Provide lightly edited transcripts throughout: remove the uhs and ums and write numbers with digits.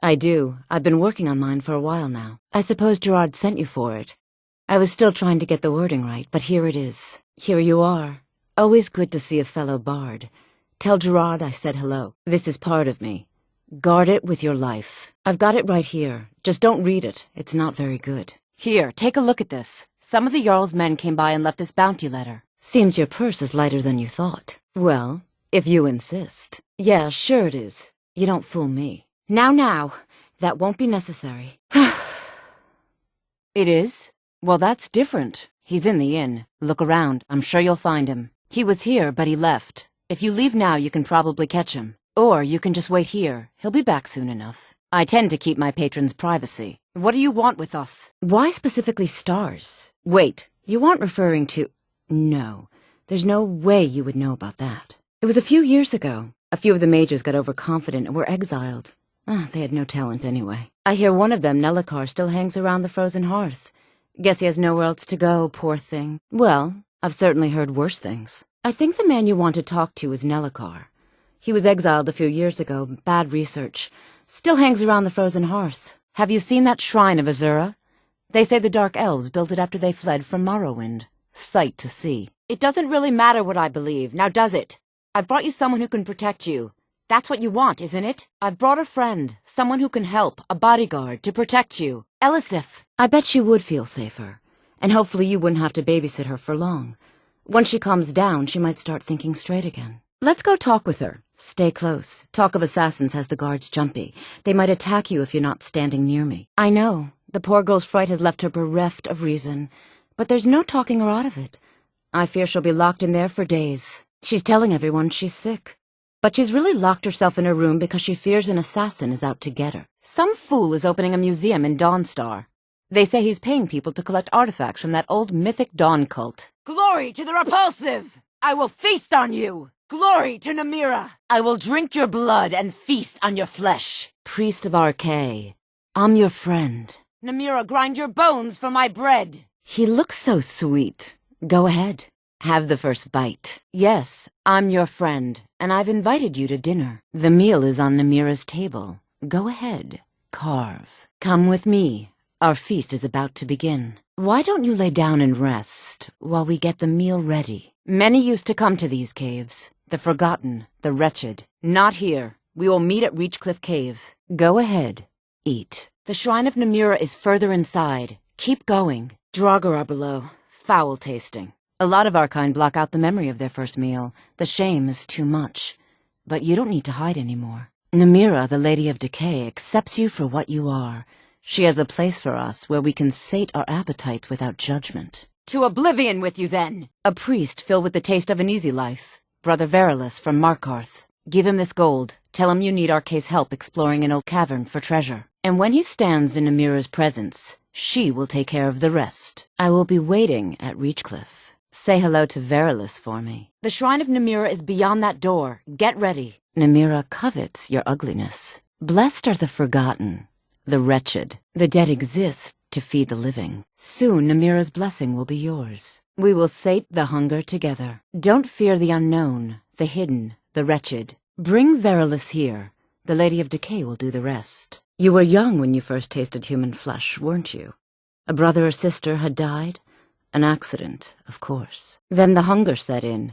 I do. I've been working on mine for a while now. I suppose Gerard sent you for it. I was still trying to get the wording right, but here it is. Here you are. Always good to see a fellow bard. Tell Gerard I said hello. This is part of me. Guard it with your life. I've got it right here. Just don't read it. It's not very good. Here, take a look at this. Some of the Jarl's men came by and left this bounty letter. Seems your purse is lighter than you thought. Well, if you insist. Yeah, sure it is. You don't fool me. Now. That won't be necessary. It is? Well, that's different. He's in the inn. Look around. I'm sure you'll find him. He was here, but he left. If you leave now, you can probably catch him. Or you can just wait here. He'll be back soon enough. I tend to keep my patrons' privacy. What do you want with us? Why specifically stars? Wait, you aren't referring to... No, there's no way you would know about that. It was a few years ago. A few of the mages got overconfident and were exiled. They had no talent anyway. I hear one of them, Nelacar, still hangs around the frozen hearth. Guess he has nowhere else to go, poor thing. Well, I've certainly heard worse things. I think the man you want to talk to is Nelacar. He was exiled a few years ago, bad research. Still hangs around the frozen hearth. Have you seen that shrine of Azura? They say the Dark Elves built it after they fled from Morrowind. Sight to see. It doesn't really matter what I believe, now does it? I've brought you someone who can protect you. That's what you want, isn't it? I've brought a friend, someone who can help, a bodyguard, to protect you. Elisif. I bet she would feel safer. And hopefully you wouldn't have to babysit her for long. Once she calms down, she might start thinking straight again. Let's go talk with her. Stay close. Talk of assassins has the guards jumpy. They might attack you if you're not standing near me. I know. The poor girl's fright has left her bereft of reason. But there's no talking her out of it. I fear she'll be locked in there for days. She's telling everyone she's sick. But she's really locked herself in her room because she fears an assassin is out to get her. Some fool is opening a museum in Dawnstar. They say he's paying people to collect artifacts from that old mythic Dawn cult. Glory to the repulsive! I will feast on you! Glory to Namira! I will drink your blood and feast on your flesh. Priest of Archay, I'm your friend. Namira, grind your bones for my bread. He looks so sweet. Go ahead. Have the first bite. Yes, I'm your friend, and I've invited you to dinner. The meal is on Namira's table. Go ahead. Carve. Come with me. Our feast is about to begin. Why don't you lay down and rest while we get the meal ready? Many used to come to these caves. The forgotten, the wretched. Not here. We will meet at Reachcliff Cave. Go ahead. Eat. The Shrine of Namira is further inside. Keep going. Draugr are below. Foul tasting. A lot of our kind block out the memory of their first meal. The shame is too much. But you don't need to hide anymore. Namira, the Lady of Decay, accepts you for what you are. She has a place for us where we can sate our appetites without judgment. To oblivion with you, then! A priest filled with the taste of an easy life. Brother Verilis from Markarth. Give him this gold. Tell him you need Arcay's help exploring an old cavern for treasure. And when he stands in Namira's presence, she will take care of the rest. I will be waiting at Reachcliff. Say hello to Verilis for me. The Shrine of Namira is beyond that door. Get ready. Namira covets your ugliness. Blessed are the forgotten, the wretched. The dead exist to feed the living. Soon Namira's blessing will be yours. We will sate the hunger together. Don't fear the unknown, the hidden, the wretched. Bring Verilis here. The Lady of Decay will do the rest. You were young when you first tasted human flesh, weren't you? A brother or sister had died? An accident, of course. Then the hunger set in.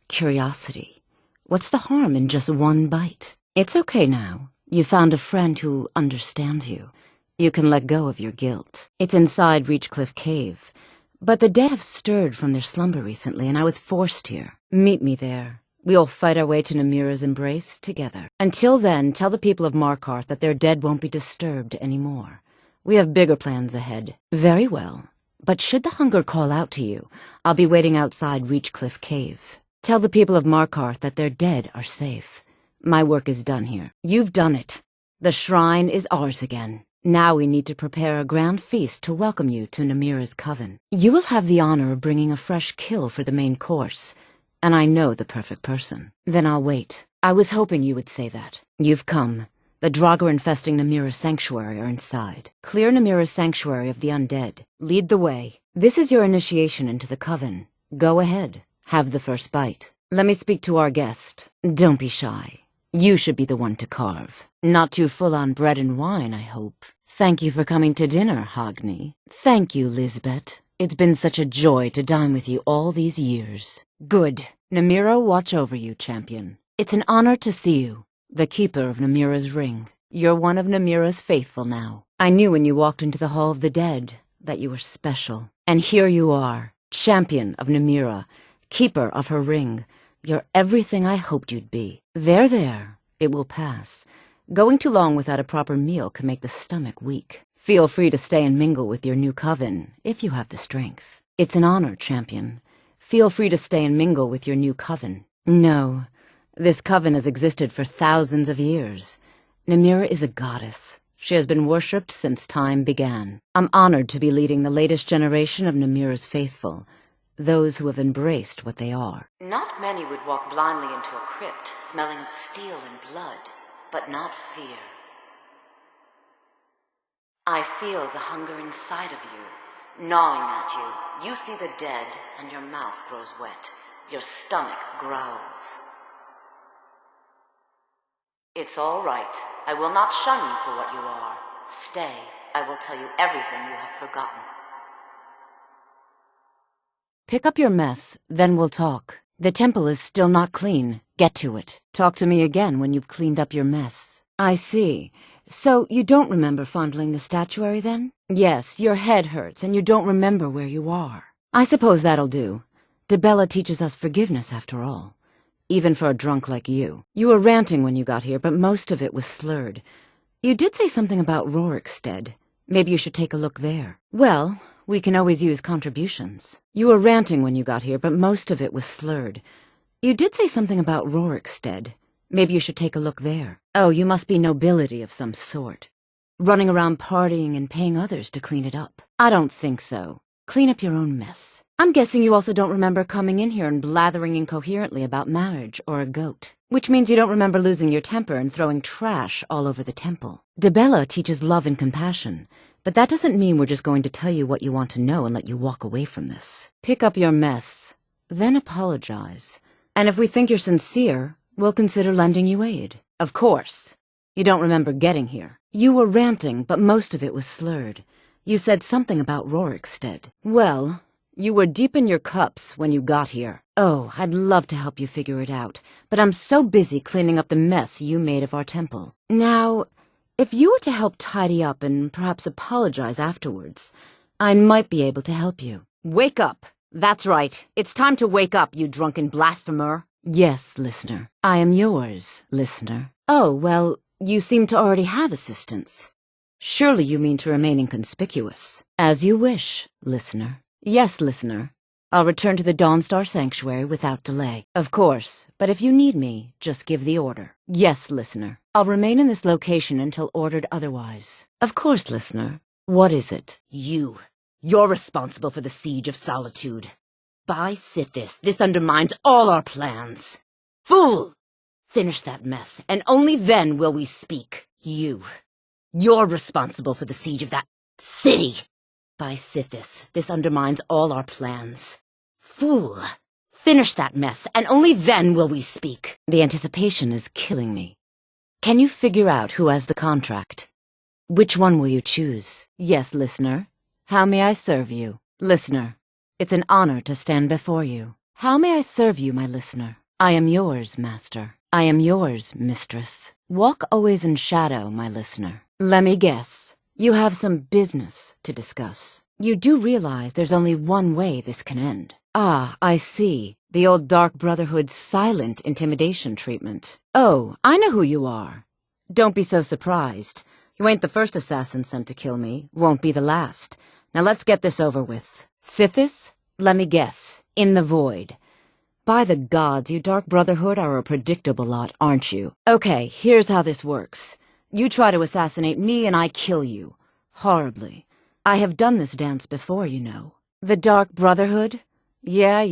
Curiosity. What's the harm in just one bite? It's okay now. You found a friend who understands you. You can let go of your guilt. It's inside Reachcliff Cave. But the dead have stirred from their slumber recently, and I was forced here. Meet me there. We'll fight our way to Namira's embrace together. Until then, tell the people of Markarth that their dead won't be disturbed anymore. We have bigger plans ahead. Very well. But should the hunger call out to you, I'll be waiting outside Reachcliff Cave. Tell the people of Markarth that their dead are safe. My work is done here. You've done it. The shrine is ours again. Now we need to prepare a grand feast to welcome you to Namira's coven. You will have the honor of bringing a fresh kill for the main course, and I know the perfect person. Then I'll wait. I was hoping you would say that. You've come. The Draugr infesting Namira's sanctuary are inside. Clear Namira's sanctuary of the undead. Lead the way. This is your initiation into the coven. Go ahead. Have the first bite. Let me speak to our guest. Don't be shy. You should be the one to carve. Not too full on bread and wine, I hope. Thank you for coming to dinner, Hogni. Thank you, Lisbeth. It's been such a joy to dine with you all these years. Good. Namira, watch over you, champion. It's an honor to see you, the keeper of Namira's ring. You're one of Namira's faithful now. I knew when you walked into the Hall of the Dead that you were special. And here you are, champion of Namira, keeper of her ring. You're everything I hoped you'd be. There. It will pass. Going too long without a proper meal can make the stomach weak. Feel free to stay and mingle with your new coven, if you have the strength. It's an honor, champion. Feel free to stay and mingle with your new coven. No, this coven has existed for thousands of years. Namira is a goddess. She has been worshipped since time began. I'm honored to be leading the latest generation of Namira's faithful, those who have embraced what they are. Not many would walk blindly into a crypt, smelling of steel and blood, but not fear. I feel the hunger inside of you, gnawing at you. You see the dead, and your mouth grows wet. Your stomach growls. It's all right. I will not shun you for what you are. Stay. I will tell you everything you have forgotten. Pick up your mess, then we'll talk. The temple is still not clean. Get to it. Talk to me again when you've cleaned up your mess. I see. So you don't remember fondling the statuary, then? Yes, your head hurts, and you don't remember where you are. I suppose that'll do. Dibella teaches us forgiveness, after all. Even for a drunk like you. You were ranting when you got here, but most of it was slurred. You did say something about Rorikstead. Maybe you should take a look there. Well, we can always use contributions. You were ranting when you got here, but most of it was slurred. You did say something about Rorikstead. Maybe you should take a look there. Oh, you must be nobility of some sort. Running around partying and paying others to clean it up. I don't think so. Clean up your own mess. I'm guessing you also don't remember coming in here and blathering incoherently about marriage or a goat. Which means you don't remember losing your temper and throwing trash all over the temple. Dibella teaches love and compassion, but that doesn't mean we're just going to tell you what you want to know and let you walk away from this. Pick up your mess, then apologize. And if we think you're sincere, we'll consider lending you aid. Of course. You don't remember getting here. You were ranting, but most of it was slurred. You said something about Rorikstead. Well, you were deep in your cups when you got here. Oh, I'd love to help you figure it out, but I'm so busy cleaning up the mess you made of our temple. Now, if you were to help tidy up and perhaps apologize afterwards, I might be able to help you. Wake up! That's right. It's time to wake up, you drunken blasphemer. Yes, listener. I am yours, listener. Oh, well, you seem to already have assistants. Surely you mean to remain inconspicuous. As you wish, listener. Yes, listener. I'll return to the Dawnstar Sanctuary without delay. Of course, but if you need me, just give the order. Yes, listener. I'll remain in this location until ordered otherwise. Of course, listener. What is it? You're responsible for the Siege of Solitude. By Sithis, this undermines all our plans. Fool! Finish that mess, and only then will we speak. You're responsible for the siege of that city. By Sithis, this undermines all our plans. Fool! Finish that mess, and only then will we speak. The anticipation is killing me. Can you figure out who has the contract? Which one will you choose? Yes, listener. How may I serve you? Listener. It's an honor to stand before you. How may I serve you, my listener? I am yours, master. I am yours, mistress. Walk always in shadow, my listener. Let me guess. You have some business to discuss. You do realize there's only one way this can end. Ah, I see. The old Dark Brotherhood's silent intimidation treatment. Oh, I know who you are. Don't be so surprised. You ain't the first assassin sent to kill me. Won't be the last. Now let's get this over with. Sithis? Let me guess. In the void. By the gods, you Dark Brotherhood are a predictable lot, aren't you? Okay, here's how this works. You try to assassinate me and I kill you. Horribly. I have done this dance before, you know. The Dark Brotherhood? Yeah.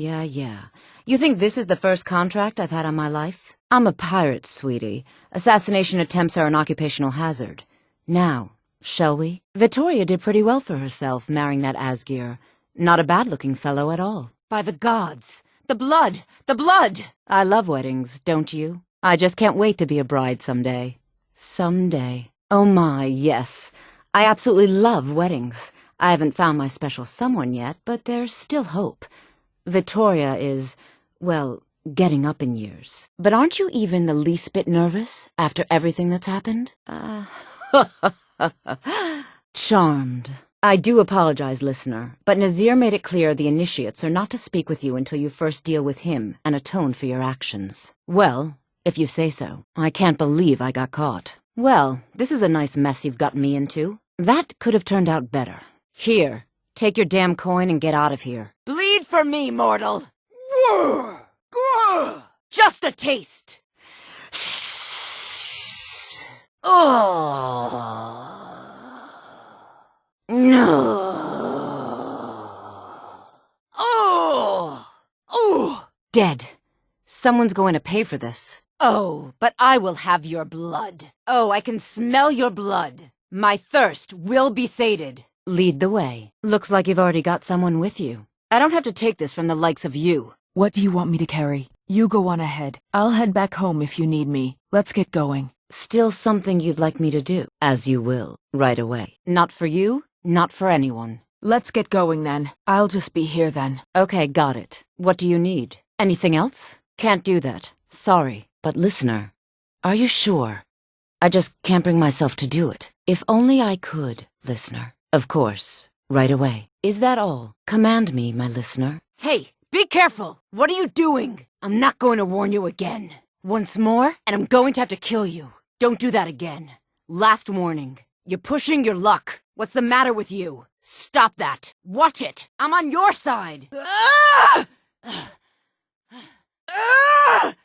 You think this is the first contract I've had on my life? I'm a pirate, sweetie. Assassination attempts are an occupational hazard. Now, shall we? Vittoria did pretty well for herself, marrying that Asgir. Not a bad-looking fellow at all. By the gods! The blood! The blood! I love weddings, don't you? I just can't wait to be a bride someday. Someday. Oh my, yes. I absolutely love weddings. I haven't found my special someone yet, but there's still hope. Victoria is, well, getting up in years. But aren't you even the least bit nervous after everything that's happened? Charmed. I do apologize, listener, but Nazir made it clear the initiates are not to speak with you until you first deal with him and atone for your actions. Well, if you say so. I can't believe I got caught. Well, this is a nice mess you've gotten me into. That could have turned out better. Here, take your damn coin and get out of here. Bleed for me, mortal! Just a taste! Oh. No. Oh. Oh. Dead. Someone's going to pay for this. Oh, but I will have your blood. Oh, I can smell your blood. My thirst will be sated. Lead the way. Looks like you've already got someone with you. I don't have to take this from the likes of you. What do you want me to carry? You go on ahead. I'll head back home if you need me. Let's get going. Still something you'd like me to do? As you will, right away. Not for you, not for anyone. Let's get going then. I'll just be here then. Okay, got it. What do you need? Anything else? Can't do that. Sorry. But listener, are you sure? I just can't bring myself to do it. If only I could, listener. Of course, right away. Is that all? Command me, my listener. Hey, be careful! What are you doing? I'm not going to warn you again. Once more, and I'm going to have to kill you. Don't do that again. Last warning. You're pushing your luck. What's the matter with you? Stop that. Watch it. I'm on your side. Ah! Ah!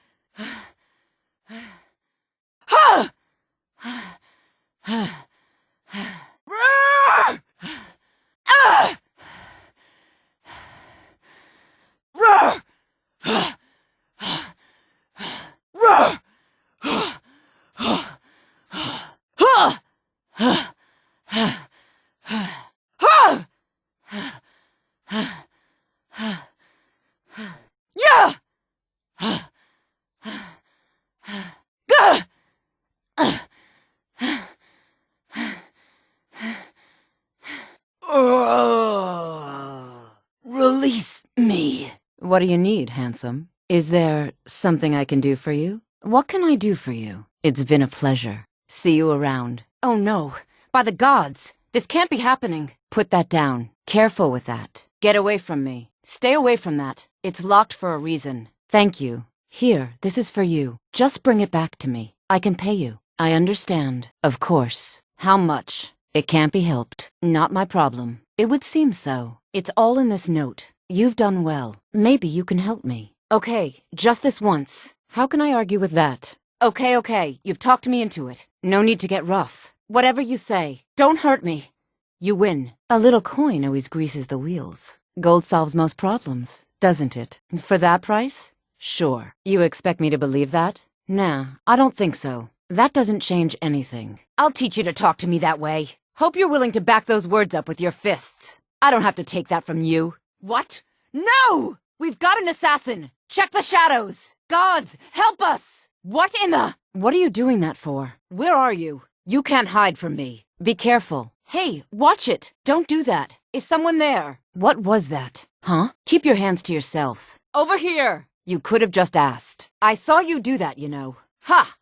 Release me. What do you need, handsome? Is there something I can do for you? What can I do for you? It's been a pleasure. See you around. Oh no, by the gods, this can't be happening. Put that down. Careful with that. Get away from me. Stay away from that. It's locked for a reason. Thank you. Here, this is for you. Just bring it back to me. I can pay you. I understand. Of course. How much? It can't be helped. Not my problem. It would seem so. It's all in this note. You've done well. Maybe you can help me. Okay, just this once. How can I argue with that? Okay, you've talked me into it. No need to get rough. Whatever you say. Don't hurt me. You win. A little coin always greases the wheels. Gold solves most problems, doesn't it? For that price? Sure. You expect me to believe that? Nah, I don't think so. That doesn't change anything. I'll teach you to talk to me that way. Hope you're willing to back those words up with your fists. I don't have to take that from you. What? No! We've got an assassin! Check the shadows! Gods, help us! What in the— What are you doing that for? Where are you? You can't hide from me. Be careful. Hey, watch it! Don't do that. Is someone there? What was that? Huh? Keep your hands to yourself. Over here! You could have just asked. I saw you do that, you know. Ha!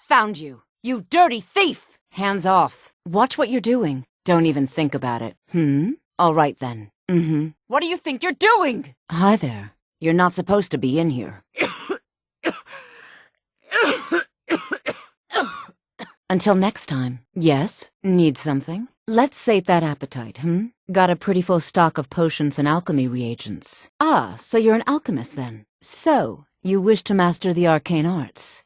Found you. You dirty thief! Hands off. Watch what you're doing. Don't even think about it. All right then. What do you think you're doing? Hi there. You're not supposed to be in here. Until next time. Yes? Need something? Let's sate that appetite, Got a pretty full stock of potions and alchemy reagents. Ah, so you're an alchemist then. So, you wish to master the arcane arts.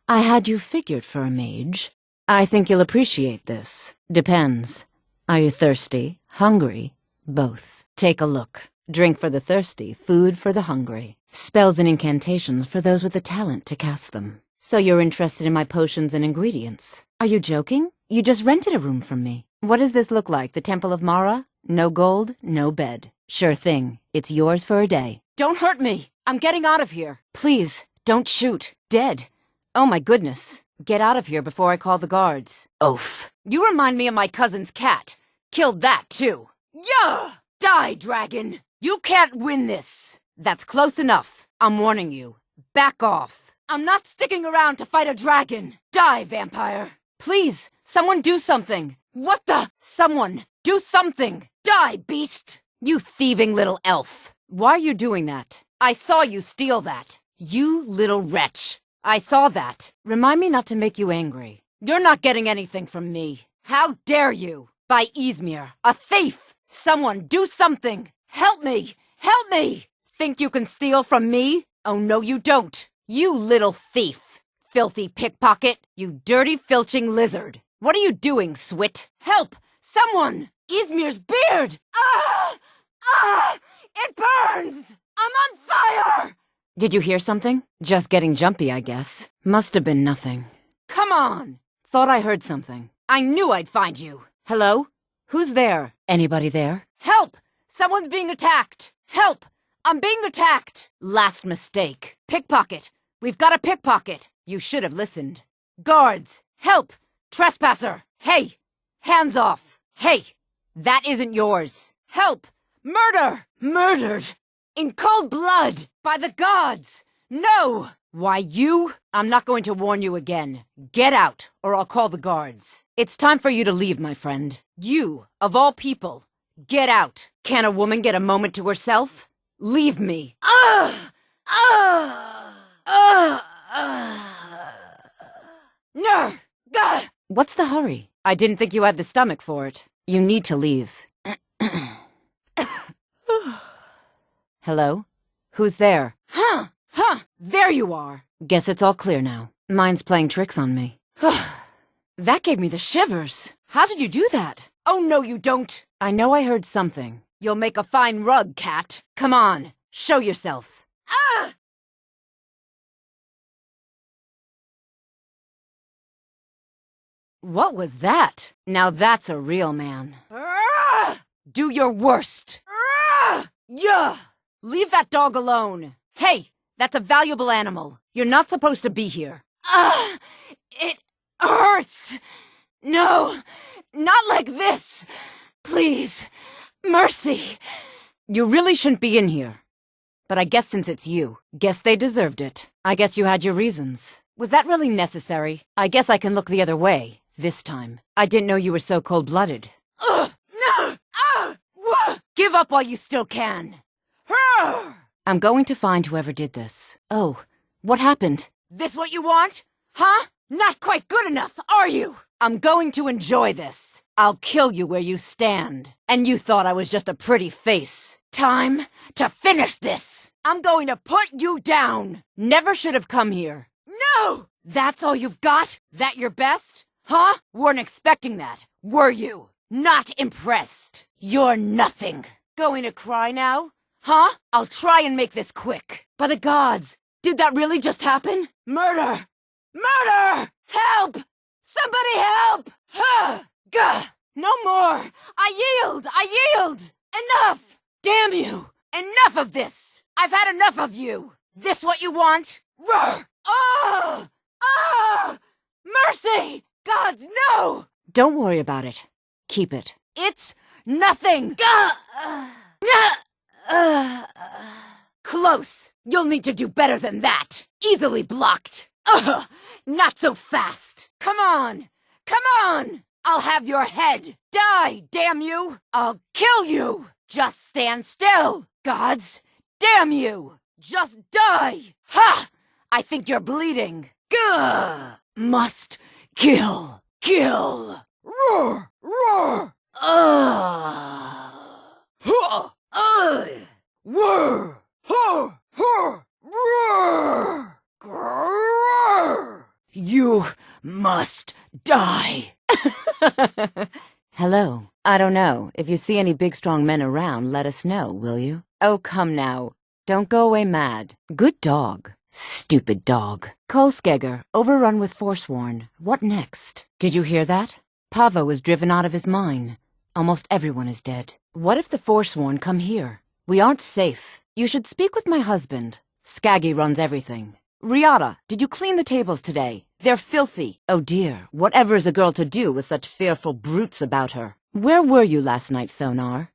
I had you figured for a mage. I think you'll appreciate this. Depends. Are you thirsty? Hungry? Both. Take a look. Drink for the thirsty, food for the hungry. Spells and incantations for those with the talent to cast them. So you're interested in my potions and ingredients. Are you joking? You just rented a room from me. What does this look like, the Temple of Mara? No gold, no bed. Sure thing. It's yours for a day. Don't hurt me! I'm getting out of here. Please, Don't shoot. Dead. Oh my goodness. Get out of here before I call the guards. Oof. You remind me of my cousin's cat. Killed that, too. Yeah! Die, dragon! You can't win this! That's close enough. I'm warning you. Back off. I'm not sticking around to fight a dragon. Die, vampire. Please, someone do something. What the? Someone, do something. Die, beast! You thieving little elf. Why are you doing that? I saw you steal that. You little wretch. I saw that. Remind me not to make you angry. You're not getting anything from me. How dare you? By Izmir, a thief! Someone do something! Help me! Help me! Think you can steal from me? Oh no you don't. You little thief. Filthy pickpocket. You dirty filching lizard. What are you doing, Swit? Help! Someone! Izmir's beard! Ah! Ah! It burns! I'm on fire! Did you hear something? Just getting jumpy, I guess. Must have been nothing. Come on! Thought I heard something. I knew I'd find you. Hello? Who's there? Anybody there? Help! Someone's being attacked! Help! I'm being attacked! Last mistake. Pickpocket. We've got a pickpocket. You should have listened. Guards! Help! Trespasser! Hey! Hands off! Hey! That isn't yours. Help! Murder! Murdered! In cold blood! By the gods! No! Why, you? I'm not going to warn you again. Get out, or I'll call the guards. It's time for you to leave, my friend. You, of all people. Get out. Can a woman get a moment to herself? Leave me. No! What's the hurry? I didn't think you had the stomach for it. You need to leave. Hello? Who's there? Huh! There you are! Guess it's all clear now. Mine's playing tricks on me. That gave me the shivers. How did you do that? Oh, no, you don't. I know I heard something. You'll make a fine rug, cat. Come on, show yourself. Ah! What was that? Now that's a real man. Do your worst. Yeah! Leave that dog alone. Hey, that's a valuable animal. You're not supposed to be here. It hurts. No, not like this. Please, mercy. You really shouldn't be in here. But I guess since it's you, guess they deserved it. I guess you had your reasons. Was that really necessary? I guess I can look the other way, this time. I didn't know you were so cold-blooded. No! Give up while you still can. I'm going to find whoever did this. Oh, what happened? This what you want? Huh? Not quite good enough, are you? I'm going to enjoy this. I'll kill you where you stand. And you thought I was just a pretty face. Time to finish this. I'm going to put you down. Never should have come here. No! That's all you've got? That your best? Huh? Weren't expecting that, were you? Not impressed. You're nothing. Going to cry now? Huh? I'll try and make this quick. By the gods, did that really just happen? Murder! Murder! Help! Somebody help! Gah! No more! I yield! I yield! Enough! Damn you! Enough of this! I've had enough of you! This what you want? Roar! Oh! Ah! Mercy! Gods, no! Don't worry about it. Keep it. It's nothing! Close! You'll need to do better than that! Easily blocked! Not so fast! Come on! Come on! I'll have your head! Die, damn you! I'll kill you! Just stand still! Gods, damn you! Just die! Ha! I think you're bleeding! Gah! Must kill! Kill! Roar! Roar! Whir! Hur! Hur! Roar! Grrr! You must die! Hello. I don't know. If you see any big strong men around, let us know, will you? Oh, come now. Don't go away mad. Good dog. Stupid dog. Kolskegger, overrun with Forsworn. What next? Did you hear that? Pavo is driven out of his mine. Almost everyone is dead. What if the Forsworn come here? We aren't safe. You should speak with my husband. Skaggy runs everything. Riata, did you clean the tables today? They're filthy. Oh dear, whatever is a girl to do with such fearful brutes about her? Where were you last night, Thonar?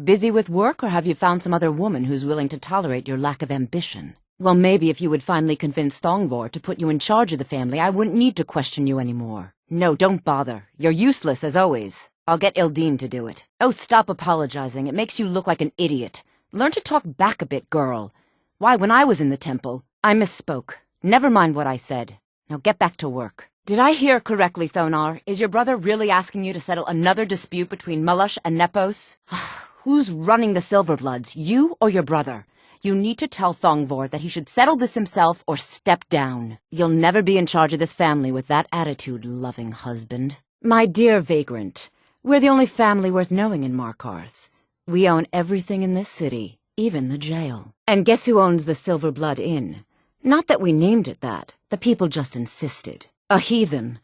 Busy with work, or have you found some other woman who's willing to tolerate your lack of ambition? Well, maybe if you would finally convince Thongvor to put you in charge of the family, I wouldn't need to question you anymore. No, don't bother. You're useless, as always. I'll get Ildeen to do it. Oh, stop apologizing. It makes you look like an idiot. Learn to talk back a bit, girl. Why, when I was in the temple, I misspoke. Never mind what I said. Now get back to work. Did I hear correctly, Thonar? Is your brother really asking you to settle another dispute between Mulush and Nepos? Who's running the Silverbloods, you or your brother? You need to tell Thongvor that he should settle this himself or step down. You'll never be in charge of this family with that attitude, loving husband. My dear vagrant, we're the only family worth knowing in Markarth. We own everything in this city, even the jail. And guess who owns the Silverblood Inn? Not that we named it that. The people just insisted. A heathen.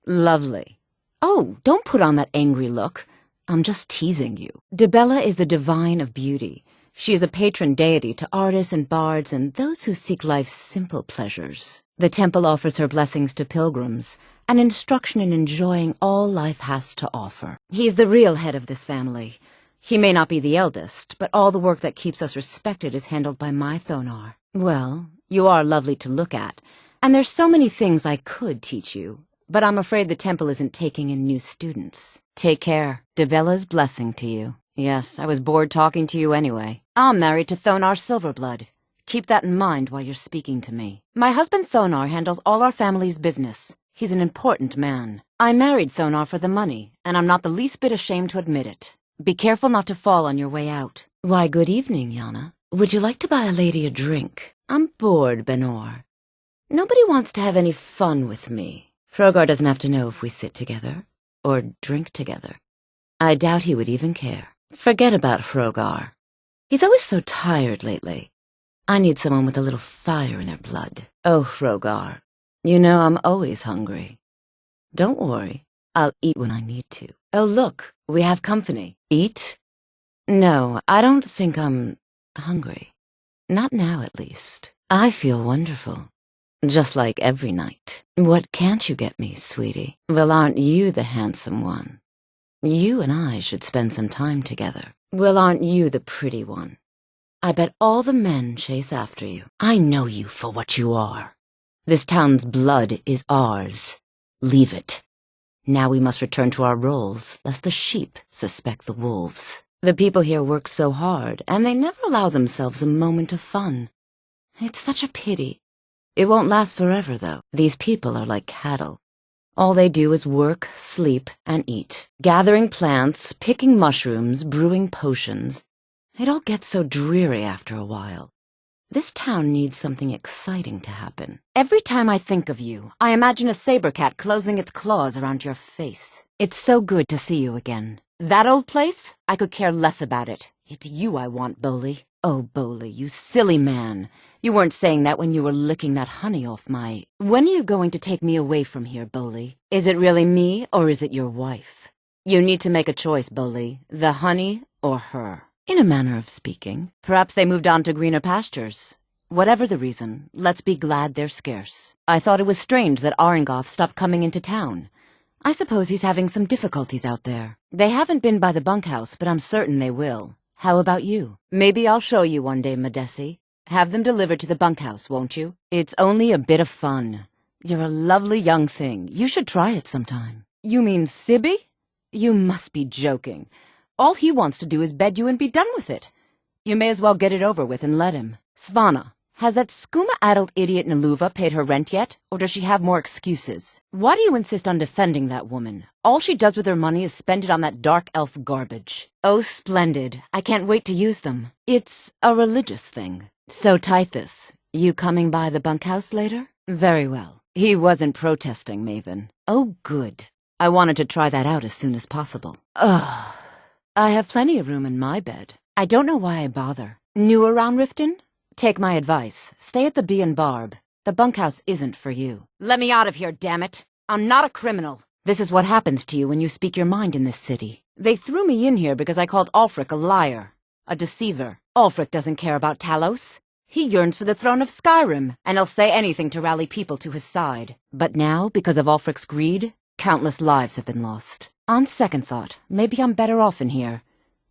Lovely. Oh, don't put on that angry look. I'm just teasing you. Dibella is the divine of beauty. She is a patron deity to artists and bards and those who seek life's simple pleasures. The temple offers her blessings to pilgrims, and instruction in enjoying all life has to offer. He's the real head of this family. He may not be the eldest, but all the work that keeps us respected is handled by my Thonar. Well, you are lovely to look at, and there's so many things I could teach you, but I'm afraid the temple isn't taking in new students. Take care. Dibella's blessing to you. Yes, I was bored talking to you anyway. I'm married to Thonar Silverblood. Keep that in mind while you're speaking to me. My husband Thonar handles all our family's business. He's an important man. I married Thonar for the money, and I'm not the least bit ashamed to admit it. Be careful not to fall on your way out. Why, good evening, Yana. Would you like to buy a lady a drink? I'm bored, Benor. Nobody wants to have any fun with me. Hrogar doesn't have to know if we sit together or drink together. I doubt he would even care. Forget about Hrogar. He's always so tired lately. I need someone with a little fire in their blood. Oh, Hrogar, you know I'm always hungry. Don't worry, I'll eat when I need to. Oh, look, we have company. Eat? No, I don't think I'm hungry. Not now, at least. I feel wonderful. Just like every night. What can't you get me, sweetie? Well, aren't you the handsome one? You and I should spend some time together. Well, aren't you the pretty one? I bet all the men chase after you. I know you for what you are. This town's blood is ours. Leave it. Now we must return to our roles, lest the sheep suspect the wolves. The people here work so hard, and they never allow themselves a moment of fun. It's such a pity. It won't last forever, though. These people are like cattle. All they do is work, sleep, and eat. Gathering plants, picking mushrooms, brewing potions. It all gets so dreary after a while. This town needs something exciting to happen. Every time I think of you, I imagine a saber cat closing its claws around your face. It's so good to see you again. That old place? I could care less about it. It's you I want, Boli. Oh, Boli, you silly man. You weren't saying that when you were licking that honey off my... When are you going to take me away from here, Boli? Is it really me, or is it your wife? You need to make a choice, Boli. The honey or her. In a manner of speaking. Perhaps they moved on to greener pastures. Whatever the reason, let's be glad they're scarce. I thought it was strange that Aringoth stopped coming into town. I suppose he's having some difficulties out there. They haven't been by the bunkhouse, but I'm certain they will. How about you? Maybe I'll show you one day, Madesi. Have them delivered to the bunkhouse, won't you? It's only a bit of fun. You're a lovely young thing. You should try it sometime. You mean Sibby? You must be joking. All he wants to do is bed you and be done with it. You may as well get it over with and let him. Svana, has that skooma-addled idiot Naluva paid her rent yet, or does she have more excuses? Why do you insist on defending that woman? All she does with her money is spend it on that dark elf garbage. Oh, splendid. I can't wait to use them. It's a religious thing. So, Tithus, you coming by the bunkhouse later? Very well. He wasn't protesting, Maven. Oh, good. I wanted to try that out as soon as possible. Ugh. I have plenty of room in my bed. I don't know why I bother. New around Riften? Take my advice. Stay at the Bee and Barb. The bunkhouse isn't for you. Let me out of here, damn it. I'm not a criminal. This is what happens to you when you speak your mind in this city. They threw me in here because I called Ulfric a liar. A deceiver. Ulfric doesn't care about Talos. He yearns for the throne of Skyrim, and he'll say anything to rally people to his side. But now, because of Ulfric's greed, countless lives have been lost. On second thought, maybe I'm better off in here.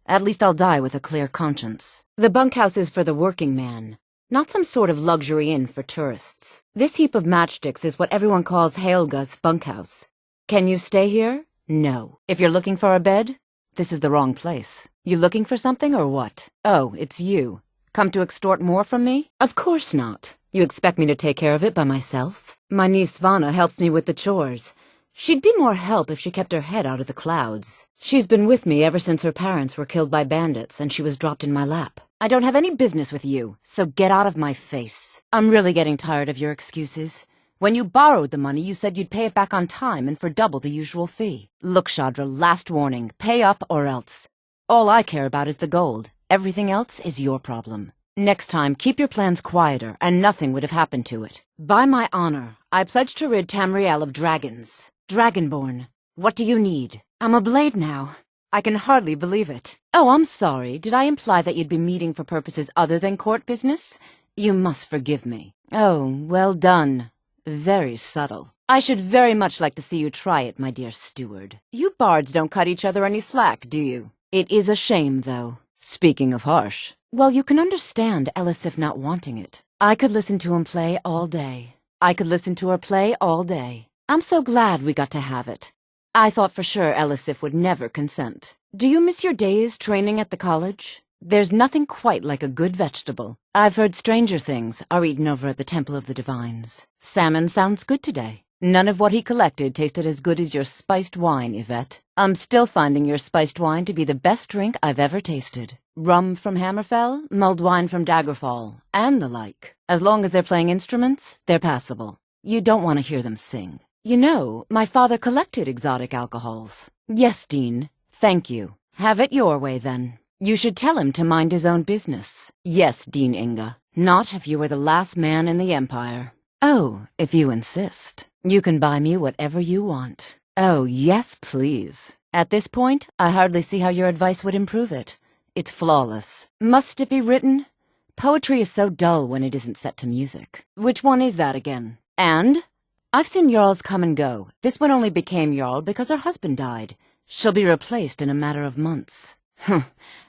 At least I'll die with a clear conscience. The bunkhouse is for the working man, not some sort of luxury inn for tourists. This heap of matchsticks is what everyone calls Helga's bunkhouse. Can you stay here? No. If you're looking for a bed, this is the wrong place. You looking for something or what? Oh, it's you. Come to extort more from me? Of course not. You expect me to take care of it by myself? My niece Svana helps me with the chores. She'd be more help if she kept her head out of the clouds. She's been with me ever since her parents were killed by bandits and she was dropped in my lap. I don't have any business with you, so get out of my face. I'm really getting tired of your excuses. When you borrowed the money, you said you'd pay it back on time and for double the usual fee. Look, Shadra, last warning. Pay up or else. All I care about is the gold. Everything else is your problem. Next time, keep your plans quieter, and nothing would have happened to it. By my honor, I pledge to rid Tamriel of dragons. Dragonborn, what do you need? I'm a blade now. I can hardly believe it. Oh, I'm sorry. Did I imply that you'd be meeting for purposes other than court business? You must forgive me. Oh, well done. Very subtle. I should very much like to see you try it, my dear steward. You bards don't cut each other any slack, do you? It is a shame, though. Speaking of harsh, well, you can understand Elisif not wanting it. I could listen to him play all day. I could listen to her play all day. I'm so glad we got to have it. I thought for sure Elisif would never consent. Do you miss your days training at the college? There's nothing quite like a good vegetable. I've heard stranger things are eaten over at the Temple of the Divines. Salmon sounds good today. None of what he collected tasted as good as your spiced wine, Yvette. I'm still finding your spiced wine to be the best drink I've ever tasted. Rum from Hammerfell, mulled wine from Daggerfall, and the like. As long as they're playing instruments, they're passable. You don't want to hear them sing. You know, my father collected exotic alcohols. Yes, Dean. Thank you. Have it your way, then. You should tell him to mind his own business. Yes, Dean Inga. Not if you were the last man in the Empire. Oh, if you insist. You can buy me whatever you want. Oh, yes, please. At this point, I hardly see how your advice would improve it. It's flawless. Must it be written? Poetry is so dull when it isn't set to music. Which one is that again? And? I've seen Jarls come and go. This one only became Jarl because her husband died. She'll be replaced in a matter of months.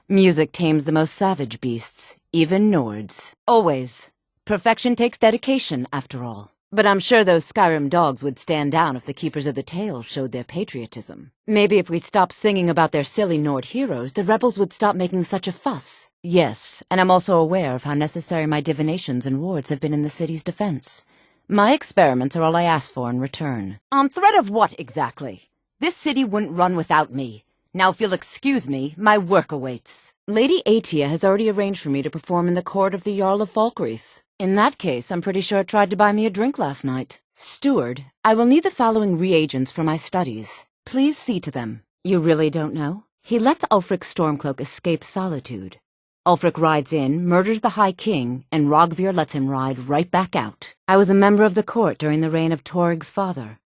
Music tames the most savage beasts, even Nords. Always. Perfection takes dedication, after all. But I'm sure those Skyrim dogs would stand down if the Keepers of the Tale showed their patriotism. Maybe if we stopped singing about their silly Nord heroes, the rebels would stop making such a fuss. Yes, and I'm also aware of how necessary my divinations and wards have been in the city's defense. My experiments are all I ask for in return. On threat of what, exactly? This city wouldn't run without me. Now, if you'll excuse me, my work awaits. Lady Atia has already arranged for me to perform in the court of the Jarl of Falkreath. In that case, I'm pretty sure it tried to buy me a drink last night. Steward, I will need the following reagents for my studies. Please see to them. You really don't know? He lets Ulfric's Stormcloak escape solitude. Ulfric rides in, murders the High King, and Rogvir lets him ride right back out. I was a member of the court during the reign of Torg's father.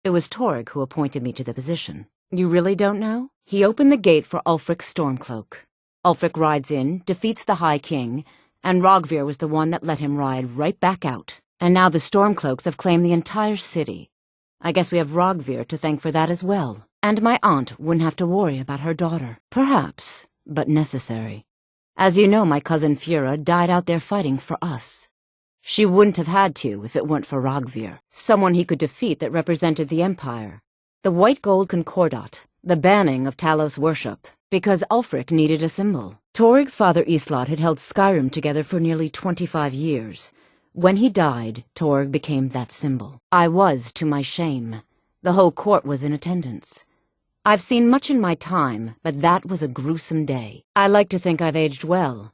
It was Torg who appointed me to the position. You really don't know? He opened the gate for Ulfric's Stormcloak. Ulfric rides in, defeats the High King, and Rogvir was the one that let him ride right back out. And now the Stormcloaks have claimed the entire city. I guess we have Rogvir to thank for that as well. And my aunt wouldn't have to worry about her daughter. Perhaps, but necessary. As you know, my cousin Fura died out there fighting for us. She wouldn't have had to if it weren't for Rogvir, someone he could defeat that represented the Empire. The white gold concordat, the banning of Talos worship, because Ulfric needed a symbol. Torg's father Islot had held Skyrim together for nearly 25 years. When he died, Torg became that symbol. I was, to my shame. The whole court was in attendance. I've seen much in my time, but that was a gruesome day. I like to think I've aged well.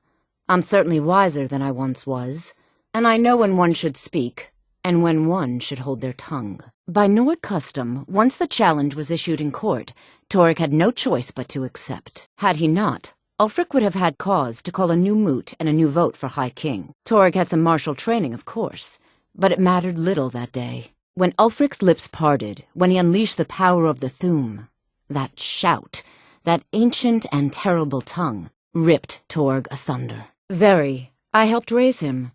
I'm certainly wiser than I once was, and I know when one should speak, and when one should hold their tongue. By Nord custom, once the challenge was issued in court, Torg had no choice but to accept. Had he not, Ulfric would have had cause to call a new moot and a new vote for High King. Torg had some martial training, of course, but it mattered little that day. When Ulfric's lips parted, when he unleashed the power of the Thu'um, that shout, that ancient and terrible tongue, ripped Torg asunder. Very, I helped raise him.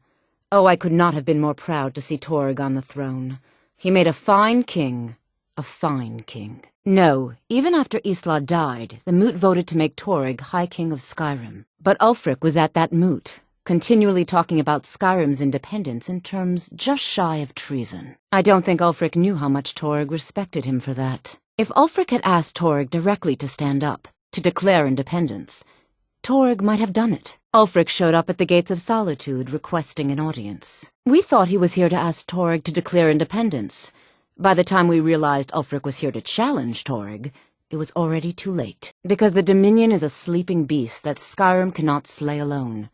Oh, I could not have been more proud to see Torg on the throne. He made a fine king. A fine king. No, even after Isla died, the moot voted to make Torg High King of Skyrim. But Ulfric was at that moot, continually talking about Skyrim's independence in terms just shy of treason. I don't think Ulfric knew how much Torg respected him for that. If Ulfric had asked Torg directly to stand up, to declare independence, Torg might have done it. Ulfric showed up at the Gates of Solitude requesting an audience. We thought he was here to ask Torg to declare independence. By the time we realized Ulfric was here to challenge Torg, it was already too late. Because the Dominion is a sleeping beast that Skyrim cannot slay alone.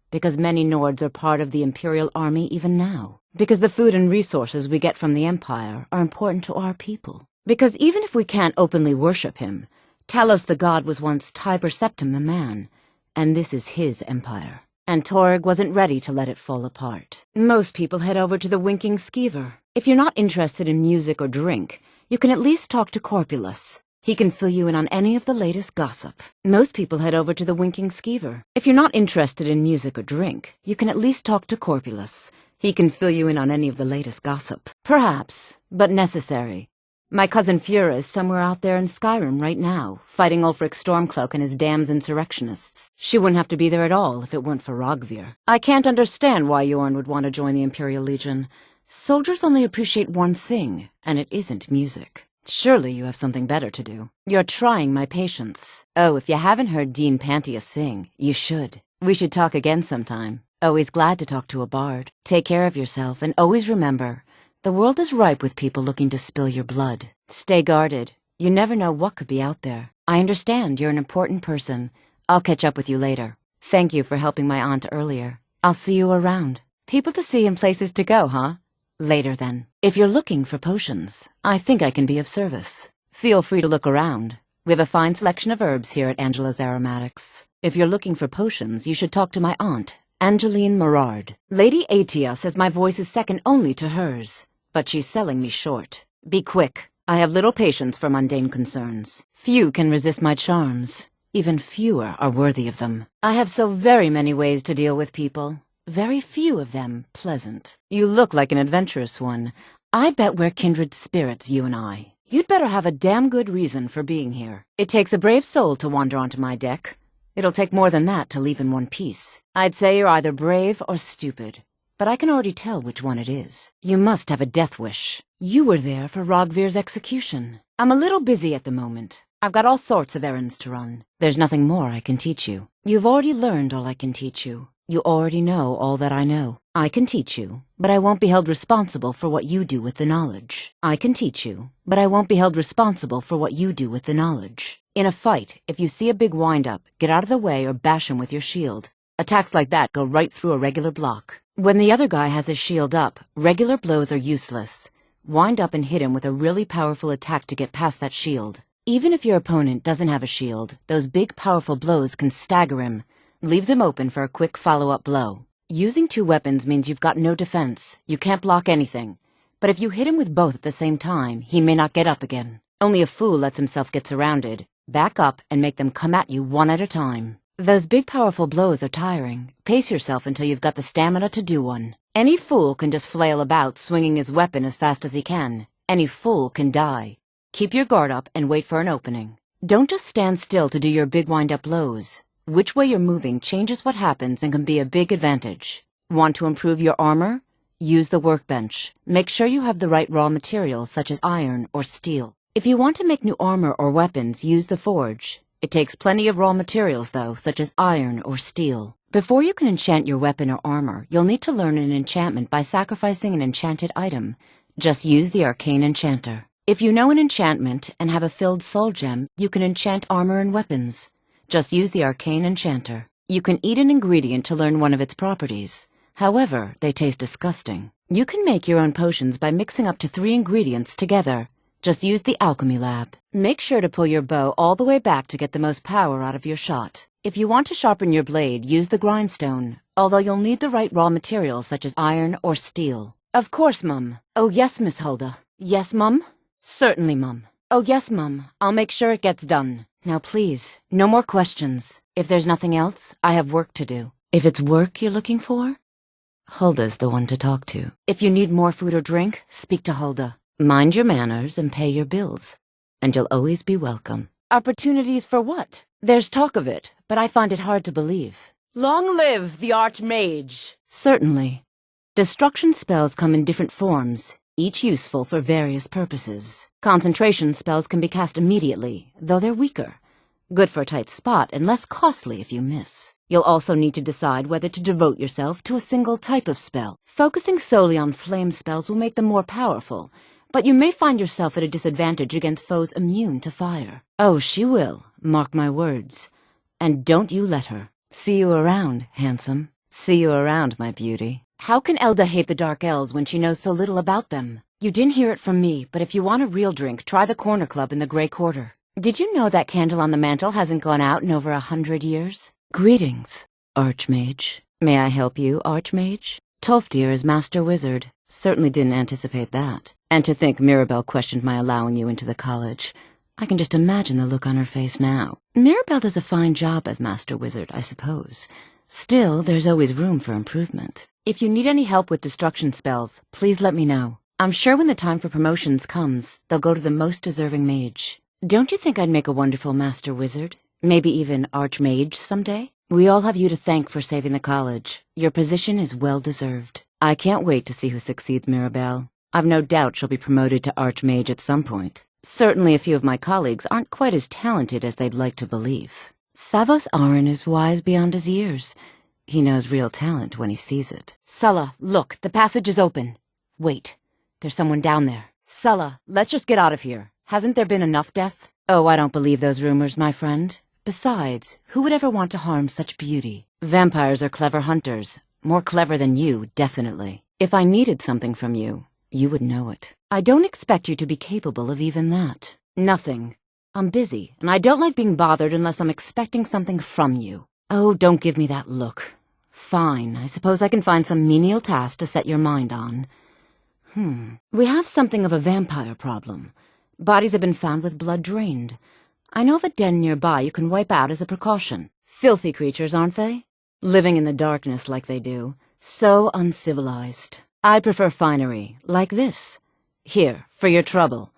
Because many Nords are part of the Imperial Army even now. Because the food and resources we get from the Empire are important to our people. Because even if we can't openly worship him, Talos the god was once Tiber Septim the man, and this is his empire. And Torg wasn't ready to let it fall apart. Most people head over to the Winking Skeever. If you're not interested in music or drink, you can at least talk to Corpulus. He can fill you in on any of the latest gossip. Most people head over to the Winking Skeever. If you're not interested in music or drink, you can at least talk to Corpulus. He can fill you in on any of the latest gossip. Perhaps, but necessary. My cousin Fura is somewhere out there in Skyrim right now, fighting Ulfric Stormcloak and his damned insurrectionists. She wouldn't have to be there at all if it weren't for Rogvir. I can't understand why Yorn would want to join the Imperial Legion. Soldiers only appreciate one thing, and it isn't music. Surely you have something better to do. You're trying my patience. Oh, if you haven't heard Dean Pantia sing, you should. We should talk again sometime. Always glad to talk to a bard. Take care of yourself, and always remember, the world is ripe with people looking to spill your blood. Stay guarded. You never know what could be out there. I understand you're an important person. I'll catch up with you later. Thank you for helping my aunt earlier. I'll see you around. People to see and places to go, huh? Later then. If you're looking for potions, I think I can be of service. Feel free to look around. We have a fine selection of herbs here at Angela's Aromatics. If you're looking for potions, you should talk to my aunt, Angeline Morard. Lady Atia says my voice is second only to hers, but she's selling me short. Be quick. I have little patience for mundane concerns. Few can resist my charms. Even fewer are worthy of them. I have so very many ways to deal with people. Very few of them pleasant. You look like an adventurous one. I bet we're kindred spirits, you and I. You'd better have a damn good reason for being here. It takes a brave soul to wander onto my deck. It'll take more than that to leave in one piece. I'd say you're either brave or stupid, but I can already tell which one it is. You must have a death wish. You were there for Rogvir's execution. I'm a little busy at the moment. I've got all sorts of errands to run. There's nothing more I can teach you. You've already learned all I can teach you. You already know all that I know. I can teach you, but I won't be held responsible for what you do with the knowledge. I can teach you, but I won't be held responsible for what you do with the knowledge. In a fight, if you see a big wind-up, get out of the way or bash him with your shield. Attacks like that go right through a regular block. When the other guy has his shield up, regular blows are useless. Wind up and hit him with a really powerful attack to get past that shield. Even if your opponent doesn't have a shield, those big powerful blows can stagger him. Leaves him open for a quick follow-up blow. Using two weapons means you've got no defense. You can't block anything. But if you hit him with both at the same time, he may not get up again. Only a fool lets himself get surrounded. Back up and make them come at you one at a time. Those big powerful blows are tiring. Pace yourself until you've got the stamina to do one. Any fool can just flail about, swinging his weapon as fast as he can. Any fool can die. Keep your guard up and wait for an opening. Don't just stand still to do your big wind-up blows. Which way you're moving changes what happens and can be a big advantage. Want to improve your armor? Use the workbench. Make sure you have the right raw materials such as iron or steel. If you want to make new armor or weapons, use the forge. It takes plenty of raw materials though, such as iron or steel. Before you can enchant your weapon or armor, you'll need to learn an enchantment by sacrificing an enchanted item. Just use the arcane enchanter. If you know an enchantment and have a filled soul gem, you can enchant armor and weapons. Just use the arcane enchanter. You can eat an ingredient to learn one of its properties. However, they taste disgusting. You can make your own potions by mixing up to 3 ingredients together. Just use the alchemy lab. Make sure to pull your bow all the way back to get the most power out of your shot. If you want to sharpen your blade, use the grindstone, although you'll need the right raw materials such as iron or steel. Of course, Mum. Oh, yes, Miss Hulda. Yes, Mum? Certainly, Mum. Oh, yes, Mum. I'll make sure it gets done. Now please, no more questions. If there's nothing else, I have work to do. If it's work you're looking for, Hulda's the one to talk to. If you need more food or drink, speak to Hulda. Mind your manners and pay your bills, and you'll always be welcome. Opportunities for what? There's talk of it, but I find it hard to believe. Long live the Archmage! Certainly. Destruction spells come in different forms, each useful for various purposes. Concentration spells can be cast immediately, though they're weaker. Good for a tight spot and less costly if you miss. You'll also need to decide whether to devote yourself to a single type of spell. Focusing solely on flame spells will make them more powerful, but you may find yourself at a disadvantage against foes immune to fire. Oh, she will, mark my words. And don't you let her. See you around, handsome. See you around, my beauty. How can Elda hate the Dark Elves when she knows so little about them? You didn't hear it from me, but if you want a real drink, try the Corner Club in the Grey Quarter. Did you know that candle on the mantel hasn't gone out in over 100 years? Greetings, Archmage. May I help you, Archmage? Tolfdir is Master Wizard. Certainly didn't anticipate that. And to think Mirabelle questioned my allowing you into the college. I can just imagine the look on her face now. Mirabelle does a fine job as Master Wizard, I suppose. Still, there's always room for improvement. If you need any help with destruction spells, please let me know. I'm sure when the time for promotions comes, they'll go to the most deserving mage. Don't you think I'd make a wonderful Master Wizard? Maybe even Archmage someday? We all have you to thank for saving the college. Your position is well deserved. I can't wait to see who succeeds Mirabelle. I've no doubt she'll be promoted to Archmage at some point. Certainly a few of my colleagues aren't quite as talented as they'd like to believe. Savos Aran is wise beyond his years. He knows real talent when he sees it. Sulla, look, the passage is open. Wait, there's someone down there. Sulla, let's just get out of here. Hasn't there been enough death? Oh, I don't believe those rumors, my friend. Besides, who would ever want to harm such beauty? Vampires are clever hunters. More clever than you, definitely. If I needed something from you, you would know it. I don't expect you to be capable of even that. Nothing. I'm busy, and I don't like being bothered unless I'm expecting something from you. Oh, don't give me that look. Fine, I suppose I can find some menial task to set your mind on. We have something of a vampire problem. Bodies have been found with blood drained. I know of a den nearby you can wipe out as a precaution. Filthy creatures, aren't they? Living in the darkness like they do. So uncivilized. I prefer finery, like this. Here, for your trouble.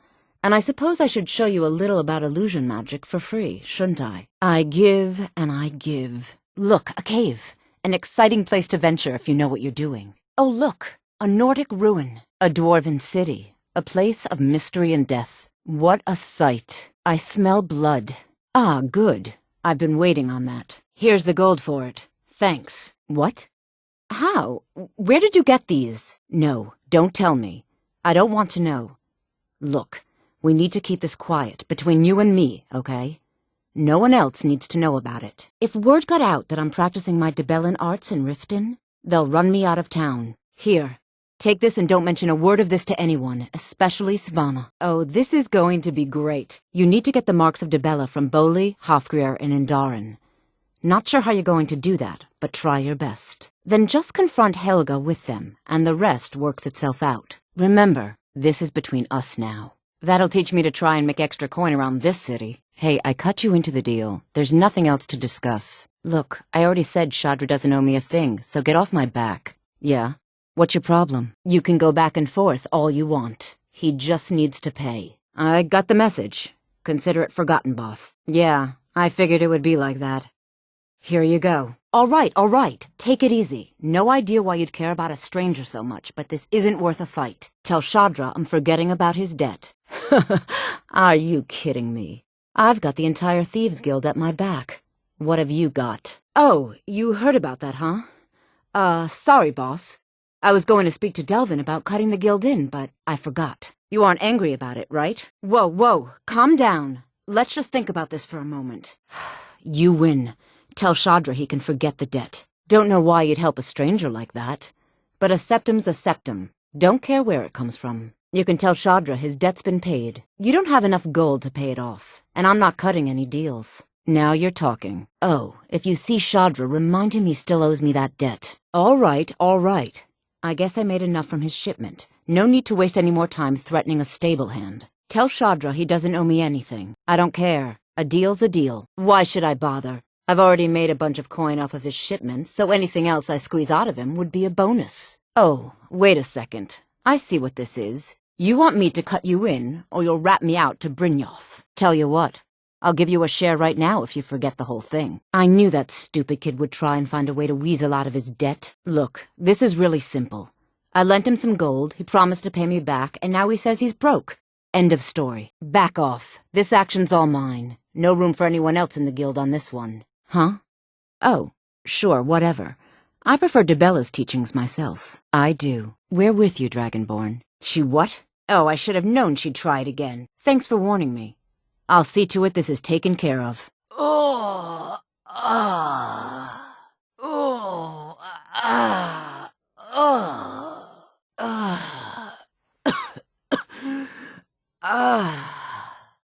And I suppose I should show you a little about illusion magic for free, shouldn't I? I give and I give. Look, a cave. An exciting place to venture if you know what you're doing. Oh, look, a Nordic ruin. A dwarven city. A place of mystery and death. What a sight. I smell blood. Ah, good. I've been waiting on that. Here's the gold for it. Thanks. What? How? Where did you get these? No, don't tell me. I don't want to know. Look, we need to keep this quiet, between you and me, okay? No one else needs to know about it. If word got out that I'm practicing my Debellan arts in Riften, they'll run me out of town. Here, take this and don't mention a word of this to anyone, especially Svanna. Oh, this is going to be great. You need to get the marks of Debella from Boli, Hofgrir, and Indaren. Not sure how you're going to do that, but try your best. Then just confront Helga with them, and the rest works itself out. Remember, this is between us now. That'll teach me to try and make extra coin around this city. Hey, I cut you into the deal. There's nothing else to discuss. Look, I already said Shadra doesn't owe me a thing, so get off my back. Yeah? What's your problem? You can go back and forth all you want. He just needs to pay. I got the message. Consider it forgotten, boss. Yeah, I figured it would be like that. Here you go. All right. Take it easy. No idea why you'd care about a stranger so much, but this isn't worth a fight. Tell Shadra I'm forgetting about his debt. Are you kidding me? I've got the entire Thieves Guild at my back. What have you got? Oh, you heard about that, huh? Sorry, boss. I was going to speak to Delvin about cutting the guild in, but I forgot. You aren't angry about it, right? Whoa, calm down. Let's just think about this for a moment. You win. Tell Shadra he can forget the debt. Don't know why you'd help a stranger like that. But a septum's a septum. Don't care where it comes from. You can tell Shadra his debt's been paid. You don't have enough gold to pay it off, and I'm not cutting any deals. Now you're talking. Oh, if you see Shadra, remind him he still owes me that debt. All right. I guess I made enough from his shipment. No need to waste any more time threatening a stable hand. Tell Shadra he doesn't owe me anything. I don't care. A deal's a deal. Why should I bother? I've already made a bunch of coin off of his shipments, so anything else I squeeze out of him would be a bonus. Oh, wait a second. I see what this is. You want me to cut you in, or you'll rat me out to Brynjolf. Tell you what, I'll give you a share right now if you forget the whole thing. I knew that stupid kid would try and find a way to weasel out of his debt. Look, this is really simple. I lent him some gold, he promised to pay me back, and now he says he's broke. End of story. Back off. This action's all mine. No room for anyone else in the guild on this one. Huh? Oh, sure, whatever. I prefer Debella's teachings myself. I do. We're with you, Dragonborn. She what? Oh, I should have known she'd try it again. Thanks for warning me. I'll see to it this is taken care of.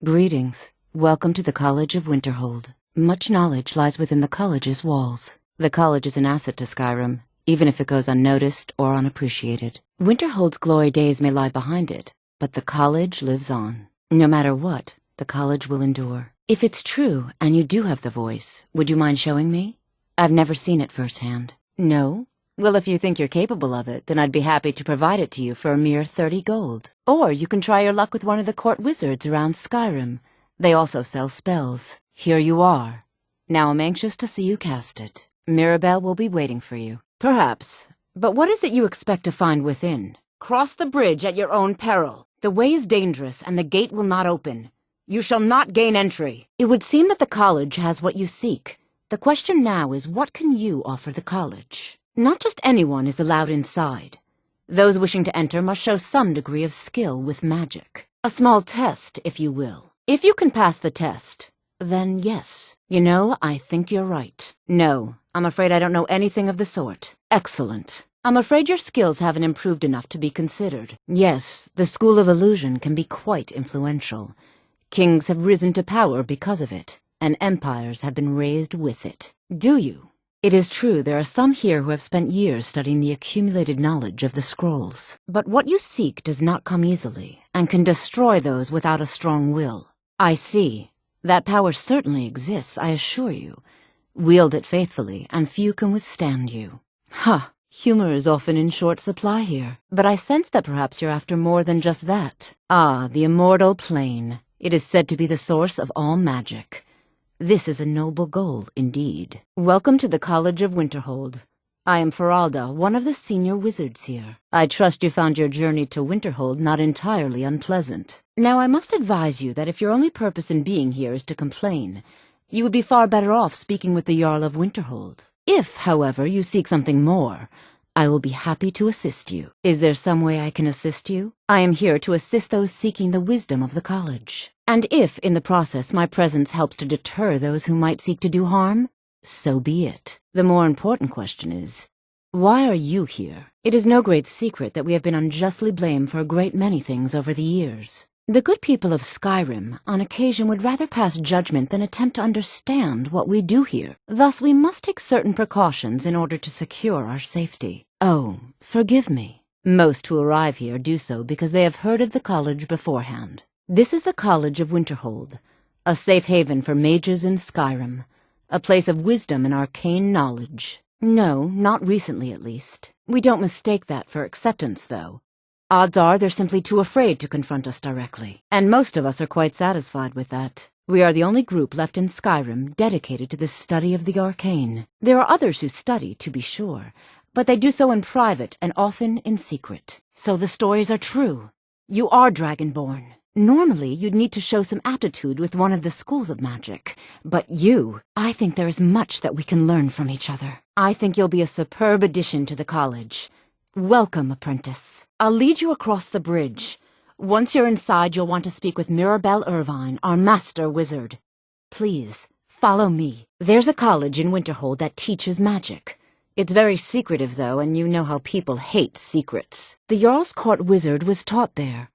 Greetings. Welcome to the College of Winterhold. Much knowledge lies within the college's walls. The college is an asset to Skyrim, even if it goes unnoticed or unappreciated. Winterhold's glory days may lie behind it, but the college lives on. No matter what, the college will endure. If it's true, and you do have the voice, would you mind showing me? I've never seen it firsthand. No? Well, if you think you're capable of it, then I'd be happy to provide it to you for a mere 30 gold. Or you can try your luck with one of the court wizards around Skyrim. They also sell spells. Here you are. Now I'm anxious to see you cast it. Mirabelle will be waiting for you. Perhaps. But what is it you expect to find within? Cross the bridge at your own peril. The way is dangerous, and the gate will not open. You shall not gain entry. It would seem that the college has what you seek. The question now is, what can you offer the college? Not just anyone is allowed inside. Those wishing to enter must show some degree of skill with magic. A small test, if you will. If you can pass the test, then yes. You know, I think you're right. No, I'm afraid I don't know anything of the sort. Excellent. I'm afraid your skills haven't improved enough to be considered. Yes, the School of Illusion can be quite influential. Kings have risen to power because of it, and empires have been raised with it. Do you? It is true there are some here who have spent years studying the accumulated knowledge of the scrolls. But what you seek does not come easily, and can destroy those without a strong will. I see. That power certainly exists, I assure you. Wield it faithfully, and few can withstand you. Ha! Humor is often in short supply here, but I sense that perhaps you're after more than just that. Ah, the immortal plane. It is said to be the source of all magic. This is a noble goal, indeed. Welcome to the College of Winterhold. I am Faralda, one of the senior wizards here. I trust you found your journey to Winterhold not entirely unpleasant. Now, I must advise you that if your only purpose in being here is to complain, you would be far better off speaking with the Jarl of Winterhold. If, however, you seek something more, I will be happy to assist you. Is there some way I can assist you? I am here to assist those seeking the wisdom of the college. And if, in the process, my presence helps to deter those who might seek to do harm, so be it. The more important question is, why are you here? It is no great secret that we have been unjustly blamed for a great many things over the years. The good people of Skyrim, on occasion, would rather pass judgment than attempt to understand what we do here. Thus, we must take certain precautions in order to secure our safety. Oh, forgive me. Most who arrive here do so because they have heard of the college beforehand. This is the College of Winterhold, a safe haven for mages in Skyrim, a place of wisdom and arcane knowledge. No, not recently at least. We don't mistake that for acceptance, though. Odds are they're simply too afraid to confront us directly, and most of us are quite satisfied with that. We are the only group left in Skyrim dedicated to the study of the arcane. There are others who study, to be sure, but they do so in private and often in secret. So the stories are true. You are Dragonborn. Normally, you'd need to show some aptitude with one of the schools of magic, but I think there is much that we can learn from each other. I think you'll be a superb addition to the college. Welcome, apprentice. I'll lead you across the bridge. Once you're inside, you'll want to speak with Mirabelle Irvine, our master wizard. Please, follow me. There's a college in Winterhold that teaches magic. It's very secretive, though, and you know how people hate secrets. The Jarl's Court wizard was taught there.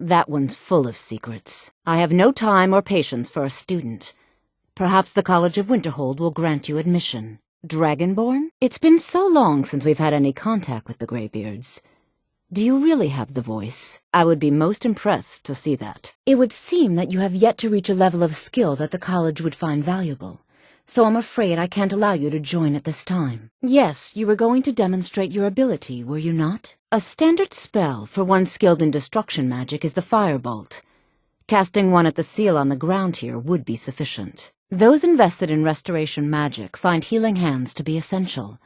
That one's full of secrets. I have no time or patience for a student. Perhaps the College of Winterhold will grant you admission. Dragonborn? It's been so long since we've had any contact with the Greybeards. Do you really have the voice? I would be most impressed to see that. It would seem that you have yet to reach a level of skill that the college would find valuable. so I'm afraid I can't allow you to join at this time. Yes, you were going to demonstrate your ability, were you not? A standard spell for one skilled in destruction magic is the Firebolt. Casting one at the seal on the ground here would be sufficient. Those invested in restoration magic find healing hands to be essential.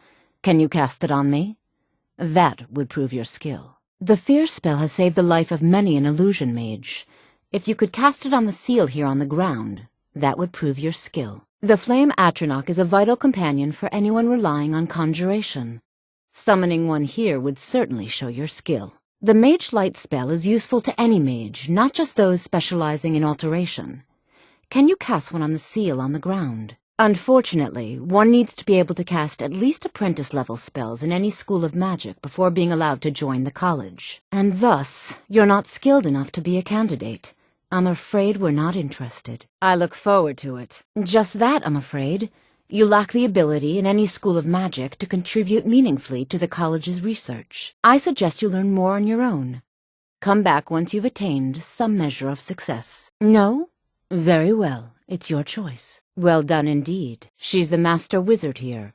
Can you cast it on me? That would prove your skill. The Fear spell has saved the life of many an illusion mage. If you could cast it on the seal here on the ground, that would prove your skill. The flame Atronach is a vital companion for anyone relying on conjuration. Summoning one here would certainly show your skill. The Mage Light spell is useful to any mage, not just those specializing in alteration. Can you cast one on the seal on the ground? Unfortunately, one needs to be able to cast at least apprentice-level spells in any school of magic before being allowed to join the college. And thus, you're not skilled enough to be a candidate. I'm afraid we're not interested. I look forward to it. Just that, I'm afraid. You lack the ability in any school of magic to contribute meaningfully to the college's research. I suggest you learn more on your own. Come back once you've attained some measure of success. No? Very well. It's your choice. Well done indeed. She's the master wizard here.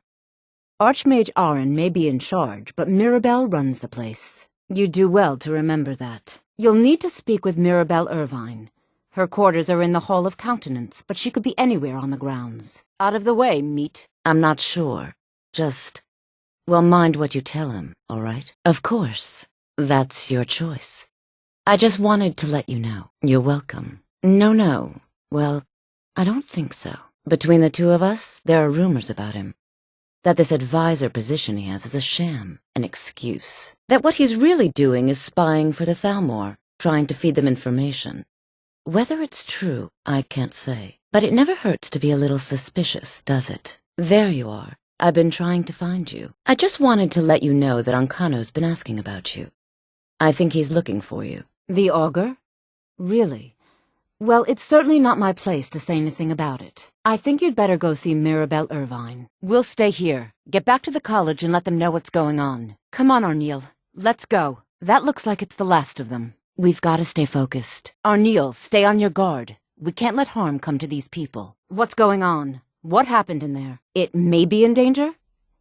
Archmage Aaron may be in charge, but Mirabelle runs the place. You do well to remember that. You'll need to speak with Mirabelle Irvine. Her quarters are in the Hall of Countenance, but she could be anywhere on the grounds. Out of the way, meat. I'm not sure. Well, mind what you tell him, all right? Of course. That's your choice. I just wanted to let you know. You're welcome. No. Well, I don't think so. Between the two of us, there are rumors about him. That this advisor position he has is a sham, an excuse. That what he's really doing is spying for the Thalmor, trying to feed them information. Whether it's true, I can't say. But it never hurts to be a little suspicious, does it? There you are. I've been trying to find you. I just wanted to let you know that Ancano's been asking about you. I think he's looking for you. The Augur? Really? Well, it's certainly not my place to say anything about it. I think you'd better go see Mirabelle Irvine. We'll stay here. Get back to the college and let them know what's going on. Come on, Arneal. Let's go. That looks like it's the last of them. We've got to stay focused. Arneal, stay on your guard. We can't let harm come to these people. What's going on? What happened in there? It may be in danger?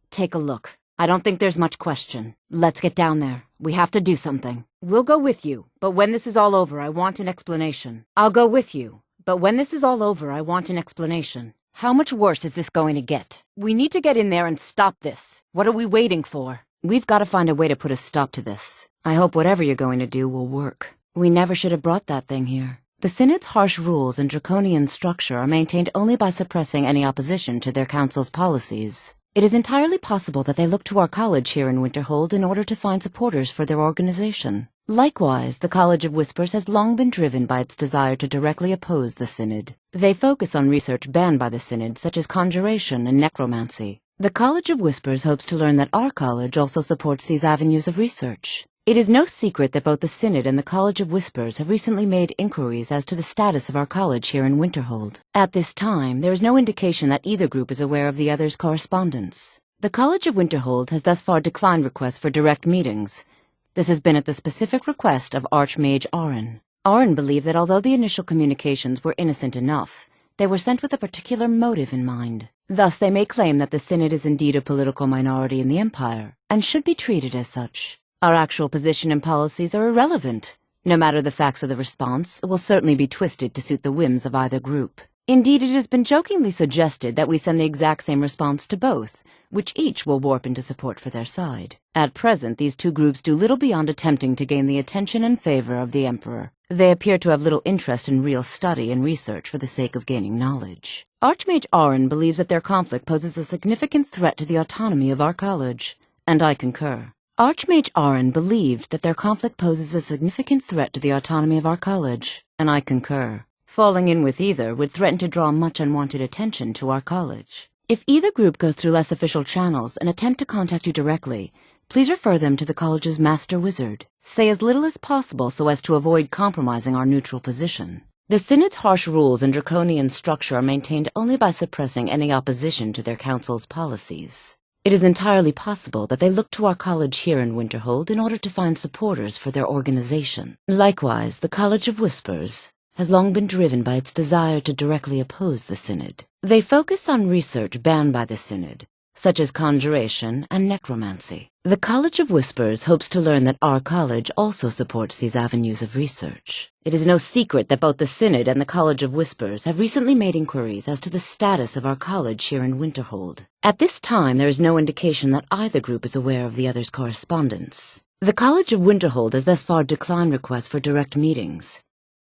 Take a look. I don't think there's much question. Let's get down there. We have to do something. We'll go with you, but when this is all over, I want an explanation. I'll go with you, but when this is all over, I want an explanation. How much worse is this going to get? We need to get in there and stop this. What are we waiting for? We've got to find a way to put a stop to this. I hope whatever you're going to do will work. We never should have brought that thing here. The Synod's harsh rules and draconian structure are maintained only by suppressing any opposition to their council's policies. It is entirely possible that they look to our college here in Winterhold in order to find supporters for their organization. Likewise, the College of Whispers has long been driven by its desire to directly oppose the Synod. They focus on research banned by the Synod, such as conjuration and necromancy. The College of Whispers hopes to learn that our college also supports these avenues of research. It is no secret that both the Synod and the College of Whispers have recently made inquiries as to the status of our college here in Winterhold. At this time, there is no indication that either group is aware of the other's correspondence. The College of Winterhold has thus far declined requests for direct meetings. This has been at the specific request of Archmage Aaron. Aaron believed that although the initial communications were innocent enough, they were sent with a particular motive in mind. Thus, they may claim that the Synod is indeed a political minority in the Empire, and should be treated as such. Our actual position and policies are irrelevant. No matter the facts of the response, it will certainly be twisted to suit the whims of either group. Indeed, it has been jokingly suggested that we send the exact same response to both, which each will warp into support for their side. At present, these two groups do little beyond attempting to gain the attention and favor of the Emperor. They appear to have little interest in real study and research for the sake of gaining knowledge. Archmage Aaron believes that their conflict poses a significant threat to the autonomy of our college, and I concur. Archmage Aaron believed that their conflict poses a significant threat to the autonomy of our college, and I concur. Falling in with either would threaten to draw much unwanted attention to our college. If either group goes through less official channels and attempt to contact you directly, please refer them to the college's master wizard. Say as little as possible so as to avoid compromising our neutral position. The Synod's harsh rules and draconian structure are maintained only by suppressing any opposition to their council's policies. It is entirely possible that they look to our college here in Winterhold in order to find supporters for their organization. Likewise, the College of Whispers has long been driven by its desire to directly oppose the Synod. They focus on research banned by the Synod, such as conjuration and necromancy. The College of Whispers hopes to learn that our college also supports these avenues of research. It is no secret that both the Synod and the College of Whispers have recently made inquiries as to the status of our college here in Winterhold. At this time, there is no indication that either group is aware of the other's correspondence. The College of Winterhold has thus far declined requests for direct meetings.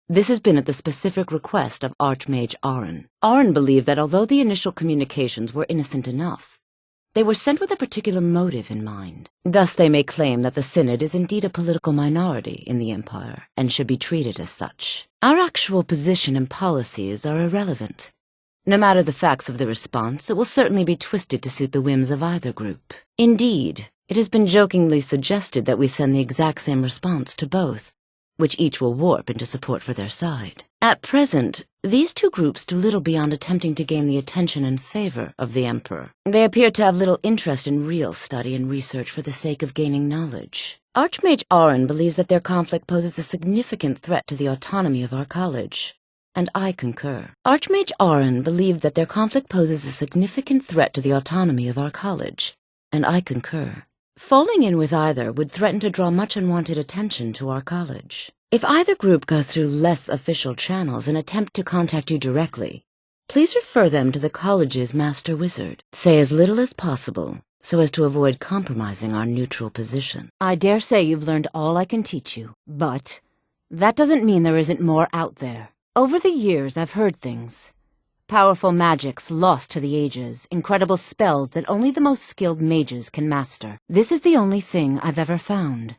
This has been at the specific request of Archmage Aron. Aron believed that although the initial communications were innocent enough, they were sent with a particular motive in mind. Thus they may claim that the Synod is indeed a political minority in the Empire and should be treated as such. Our actual position and policies are irrelevant. No matter the facts of the response, it will certainly be twisted to suit the whims of either group. Indeed, it has been jokingly suggested that we send the exact same response to both, which each will warp into support for their side. At present, these two groups do little beyond attempting to gain the attention and favor of the Emperor. They appear to have little interest in real study and research for the sake of gaining knowledge. Archmage Aron believes that their conflict poses a significant threat to the autonomy of our college, and I concur. Archmage Aron believed that their conflict poses a significant threat to the autonomy of our college, and I concur. Falling in with either would threaten to draw much unwanted attention to our college. If either group goes through less official channels and attempt to contact you directly, please refer them to the college's master wizard. Say as little as possible, so as to avoid compromising our neutral position. I dare say you've learned all I can teach you, but that doesn't mean there isn't more out there. Over the years, I've heard things. Powerful magics lost to the ages, incredible spells that only the most skilled mages can master. This is the only thing I've ever found.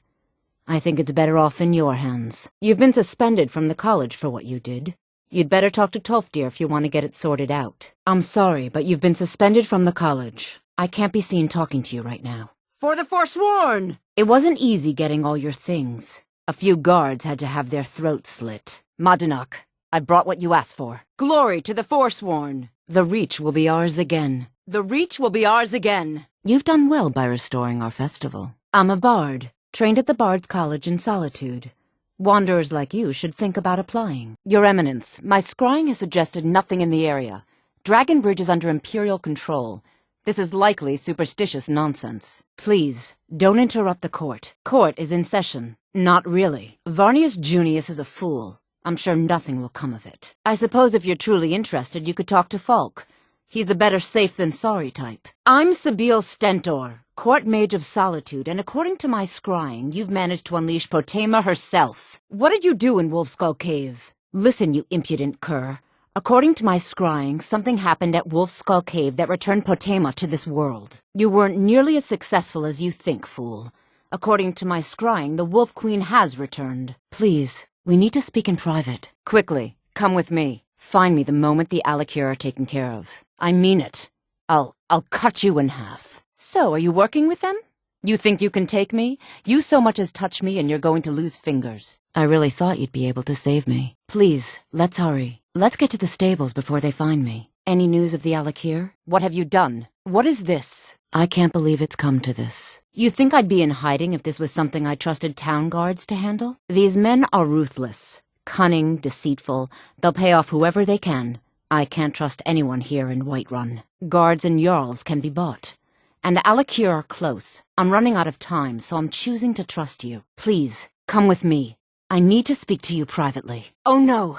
I think it's better off in your hands. You've been suspended from the college for what you did. You'd better talk to Tolfdir if you want to get it sorted out. I'm sorry, but you've been suspended from the college. I can't be seen talking to you right now. For the Forsworn! It wasn't easy getting all your things. A few guards had to have their throats slit. Madinach, I brought what you asked for. Glory to the Forsworn! The Reach will be ours again. The Reach will be ours again. You've done well by restoring our festival. I'm a bard, trained at the Bard's College in Solitude. Wanderers like you should think about applying. Your Eminence, my scrying has suggested nothing in the area. Dragonbridge is under Imperial control. This is likely superstitious nonsense. Please, don't interrupt the court. Court is in session. Not really. Varnius Junius is a fool. I'm sure nothing will come of it. I suppose if you're truly interested, you could talk to Falk. He's the better safe than sorry type. I'm Sabile Stentor, Court Mage of Solitude, and according to my scrying, you've managed to unleash Potema herself. What did you do in Wolfskull Cave? Listen, you impudent cur. According to my scrying, something happened at Wolfskull Cave that returned Potema to this world. You weren't nearly as successful as you think, fool. According to my scrying, the Wolf Queen has returned. Please, we need to speak in private. Quickly, come with me. Find me the moment the Alakir are taken care of. I mean it. I'll cut you in half. So, are you working with them? You think you can take me? You so much as touch me and you're going to lose fingers. I really thought you'd be able to save me. Please, let's hurry. Let's get to the stables before they find me. Any news of the Alakir? What have you done? What is this? I can't believe it's come to this. You think I'd be in hiding if this was something I trusted town guards to handle? These men are ruthless, cunning, deceitful. They'll pay off whoever they can. I can't trust anyone here in Whiterun. Guards and Jarls can be bought. And the Alakir are close. I'm running out of time, so I'm choosing to trust you. Please, come with me. I need to speak to you privately. Oh no!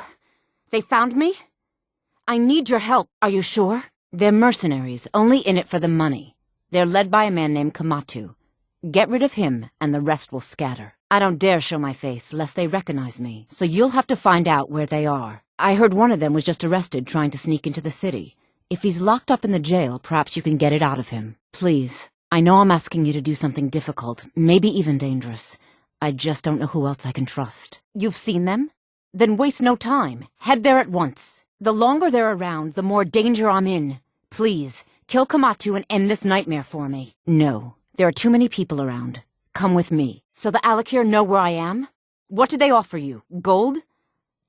They found me? I need your help. Are you sure? They're mercenaries, only in it for the money. They're led by a man named Kamatu. Get rid of him, and the rest will scatter. I don't dare show my face, lest they recognize me, so you'll have to find out where they are. I heard one of them was just arrested trying to sneak into the city. If he's locked up in the jail, perhaps you can get it out of him. Please, I know I'm asking you to do something difficult, maybe even dangerous. I just don't know who else I can trust. You've seen them? Then waste no time. Head there at once. The longer they're around, the more danger I'm in. Please, kill Kamatu and end this nightmare for me. No, there are too many people around. Come with me. So the Alakir know where I am? What did they offer you? Gold?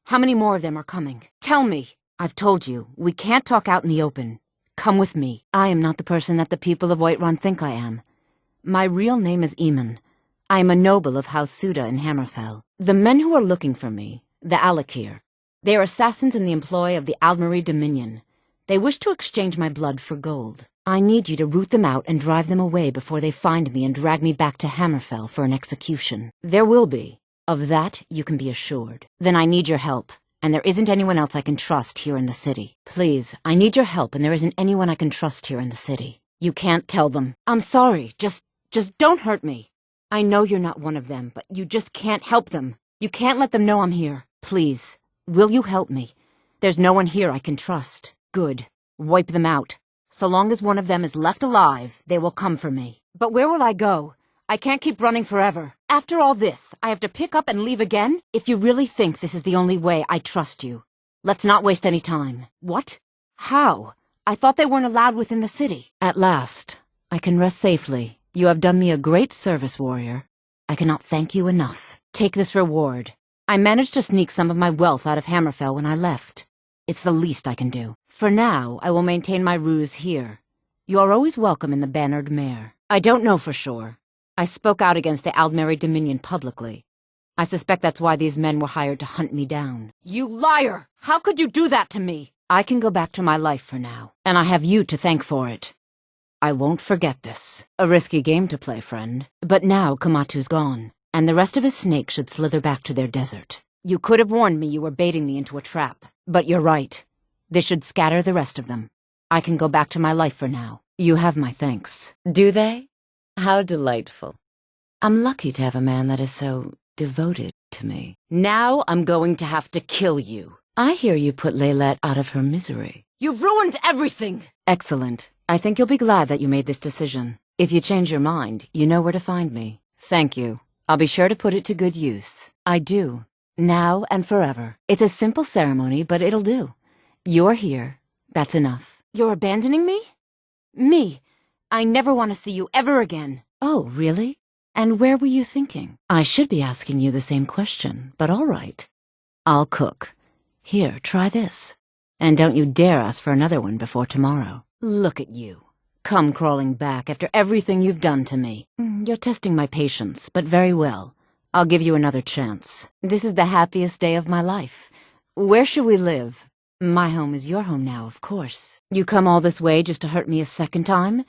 How many more of them are coming? Tell me. I've told you, we can't talk out in the open. Come with me. I am not the person that the people of Whiterun think I am. My real name is Eamon. I am a noble of House Suda in Hammerfell. The men who are looking for me, the Alakir, They are assassins in the employ of the Aldmeri Dominion. They wish to exchange my blood for gold. I need you to root them out and drive them away before they find me and drag me back to Hammerfell for an execution. There will be. Of that, you can be assured. Then I need your help, and there isn't anyone else I can trust here in the city. Please, I need your help, and there isn't anyone I can trust here in the city. You can't tell them. I'm sorry, just don't hurt me. I know you're not one of them, but you just can't help them. You can't let them know I'm here. Please, will you help me? There's no one here I can trust. Good. Wipe them out. So long as one of them is left alive, they will come for me. But where will I go? I can't keep running forever. After all this, I have to pick up and leave again? If you really think this is the only way, I trust you. Let's not waste any time. What? How? I thought they weren't allowed within the city. At last, I can rest safely. You have done me a great service, warrior. I cannot thank you enough. Take this reward. I managed to sneak some of my wealth out of Hammerfell when I left. It's the least I can do. For now, I will maintain my ruse here. You are always welcome in the Bannered Mare. I don't know for sure. I spoke out against the Aldmeri Dominion publicly. I suspect that's why these men were hired to hunt me down. You liar! How could you do that to me? I can go back to my life for now, and I have you to thank for it. I won't forget this. A risky game to play, friend. But now Kamatu's gone, and the rest of his snakes should slither back to their desert. You could have warned me you were baiting me into a trap, but you're right. This should scatter the rest of them. I can go back to my life for now. You have my thanks. Do they? How delightful. I'm lucky to have a man that is so devoted to me. Now I'm going to have to kill you. I hear you put Leylette out of her misery. You ruined everything! Excellent. I think you'll be glad that you made this decision. If you change your mind, you know where to find me. Thank you. I'll be sure to put it to good use. I do. Now and forever. It's a simple ceremony, but it'll do. You're here. That's enough. You're abandoning me? Me? I never want to see you ever again. Oh, really? And where were you thinking? I should be asking you the same question, but all right. I'll cook. Here, try this. And don't you dare ask for another one before tomorrow. Look at you. Come crawling back after everything you've done to me. You're testing my patience, but very well. I'll give you another chance. This is the happiest day of my life. Where should we live? My home is your home now, of course. You come all this way just to hurt me a second time?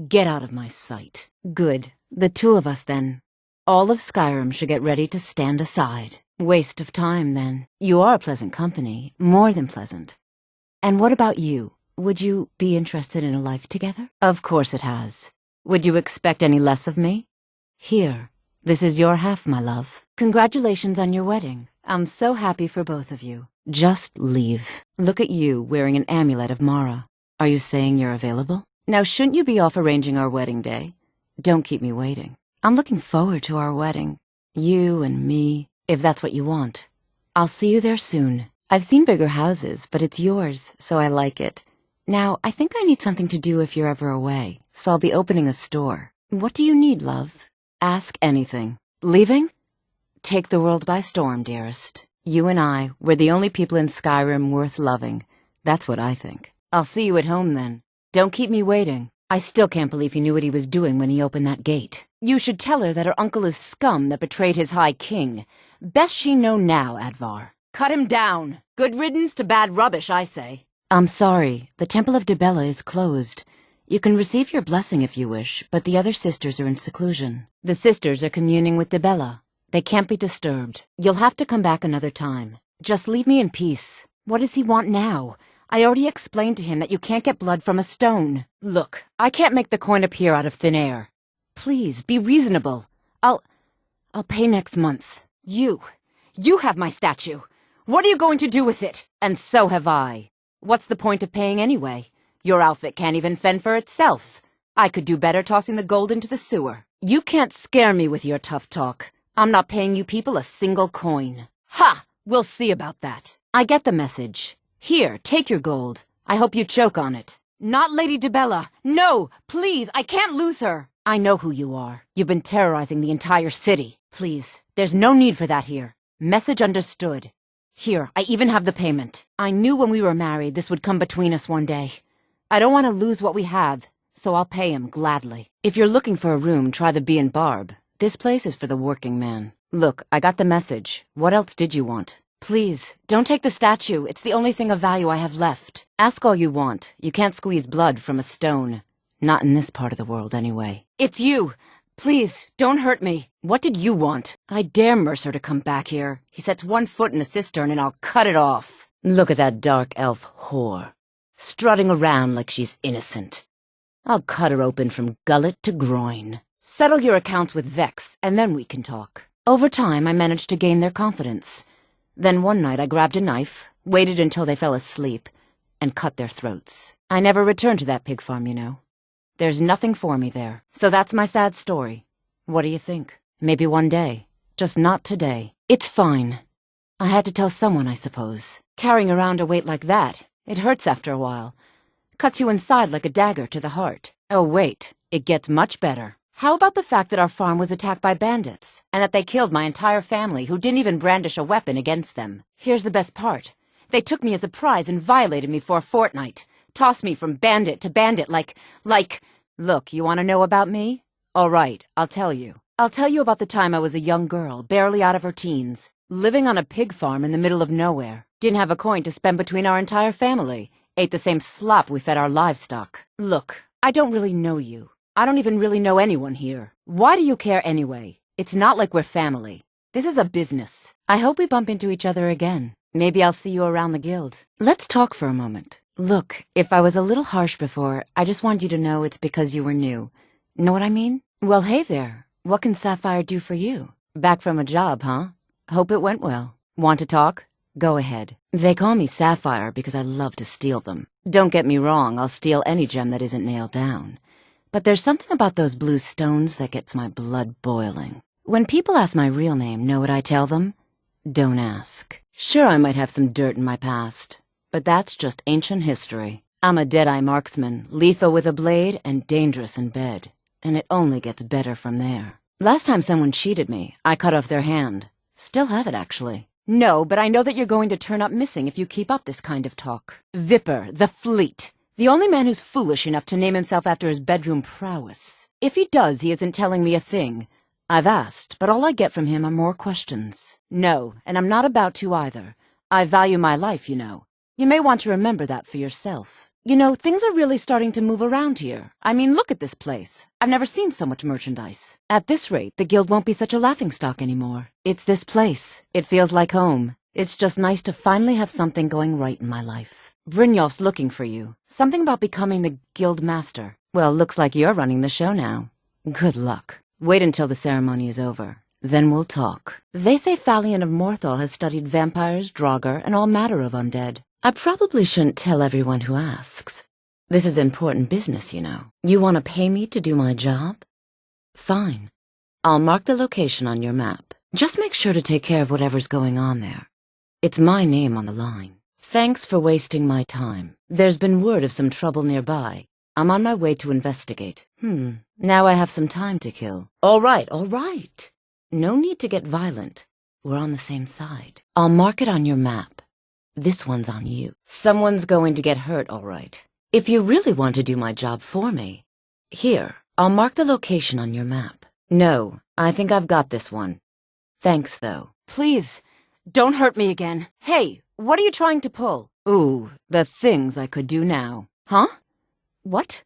Get out of my sight. Good. The two of us, then. All of Skyrim should get ready to stand aside. Waste of time, then. You are pleasant company. More than pleasant. And what about you? Would you be interested in a life together? Of course it has. Would you expect any less of me? Here. This is your half, my love. Congratulations on your wedding. I'm so happy for both of you. Just leave. Look at you wearing an amulet of Mara. Are you saying you're available? Now, shouldn't you be off arranging our wedding day? Don't keep me waiting. I'm looking forward to our wedding. You and me, if that's what you want. I'll see you there soon. I've seen bigger houses, but it's yours, so I like it. Now, I think I need something to do if you're ever away, so I'll be opening a store. What do you need, love? Ask anything. Leaving? Take the world by storm, dearest. You and I, we're the only people in Skyrim worth loving. That's what I think. I'll see you at home, then. Don't keep me waiting. I still can't believe he knew what he was doing when he opened that gate. You should tell her that her uncle is scum that betrayed his high king. Best she know now, Advar. Cut him down. Good riddance to bad rubbish, I say. I'm sorry. The Temple of Dibella is closed. You can receive your blessing if you wish, but the other sisters are in seclusion. The sisters are communing with Dibella. They can't be disturbed. You'll have to come back another time. Just leave me in peace. What does he want now? I already explained to him that you can't get blood from a stone. Look, I can't make the coin appear out of thin air. Please, be reasonable. I'll pay next month. You have my statue. What are you going to do with it? And so have I. What's the point of paying anyway? Your outfit can't even fend for itself. I could do better tossing the gold into the sewer. You can't scare me with your tough talk. I'm not paying you people a single coin. Ha! We'll see about that. I get the message. Here, take your gold. I hope you choke on it. Not Lady Dibella. No! Please, I can't lose her. I know who you are. You've been terrorizing the entire city. Please, there's no need for that here. Message understood. Here, I even have the payment. I knew when we were married this would come between us one day. I don't want to lose what we have, so I'll pay him gladly. If you're looking for a room, try the Bee and Barb. This place is for the working man. Look, I got the message. What else did you want? Please, don't take the statue. It's the only thing of value I have left. Ask all you want. You can't squeeze blood from a stone. Not in this part of the world, anyway. It's you! Please, don't hurt me. What did you want? I dare Mercer to come back here. He sets one foot in the cistern and I'll cut it off. Look at that dark elf whore. Strutting around like she's innocent. I'll cut her open from gullet to groin. Settle your accounts with Vex, and then we can talk. Over time, I managed to gain their confidence. Then one night I grabbed a knife, waited until they fell asleep, and cut their throats. I never returned to that pig farm, you know. There's nothing for me there. So that's my sad story. What do you think? Maybe one day. Just not today. It's fine. I had to tell someone, I suppose. Carrying around a weight like that, it hurts after a while. Cuts you inside like a dagger to the heart. Oh wait, it gets much better. How about the fact that our farm was attacked by bandits, and that they killed my entire family who didn't even brandish a weapon against them? Here's the best part. They took me as a prize and violated me for a fortnight. Tossed me from bandit to bandit like... Look, you want to know about me? All right, I'll tell you. I'll tell you about the time I was a young girl, barely out of her teens, living on a pig farm in the middle of nowhere. Didn't have a coin to spend between our entire family. Ate the same slop we fed our livestock. Look, I don't really know you. I don't even really know anyone here. Why do you care anyway? It's not like we're family. This is a business. I hope we bump into each other again. Maybe I'll see you around the guild. Let's talk for a moment. Look, if I was a little harsh before, I just want you to know it's because you were new. Know what I mean? Well, hey there. What can Sapphire do for you? Back from a job, huh? Hope it went well. Want to talk? Go ahead. They call me Sapphire because I love to steal them. Don't get me wrong, I'll steal any gem that isn't nailed down. But there's something about those blue stones that gets my blood boiling. When people ask my real name, know what I tell them? Don't ask. Sure, I might have some dirt in my past, but that's just ancient history. I'm a dead-eye marksman, lethal with a blade and dangerous in bed. And it only gets better from there. Last time someone cheated me, I cut off their hand. Still have it, actually. No, but I know that you're going to turn up missing if you keep up this kind of talk. Viper, the Fleet. The only man who's foolish enough to name himself after his bedroom prowess. If he does, he isn't telling me a thing. I've asked, but all I get from him are more questions. No, and I'm not about to either. I value my life, you know. You may want to remember that for yourself. You know, things are really starting to move around here. I mean, look at this place. I've never seen so much merchandise. At this rate, the guild won't be such a laughingstock anymore. It's this place. It feels like home. It's just nice to finally have something going right in my life. Brynjolf's looking for you. Something about becoming the guild master. Well, looks like you're running the show now. Good luck. Wait until the ceremony is over. Then we'll talk. They say Falion of Morthal has studied vampires, Draugr, and all manner of undead. I probably shouldn't tell everyone who asks. This is important business, you know. You want to pay me to do my job? Fine. I'll mark the location on your map. Just make sure to take care of whatever's going on there. It's my name on the line. Thanks for wasting my time. There's been word of some trouble nearby. I'm on my way to investigate. Now I have some time to kill. All right. No need to get violent. We're on the same side. I'll mark it on your map. This one's on you. Someone's going to get hurt, all right. If you really want to do my job for me. Here, I'll mark the location on your map. No, I think I've got this one. Thanks, though. Please, don't hurt me again. Hey, what are you trying to pull? Ooh, the things I could do now. Huh? What?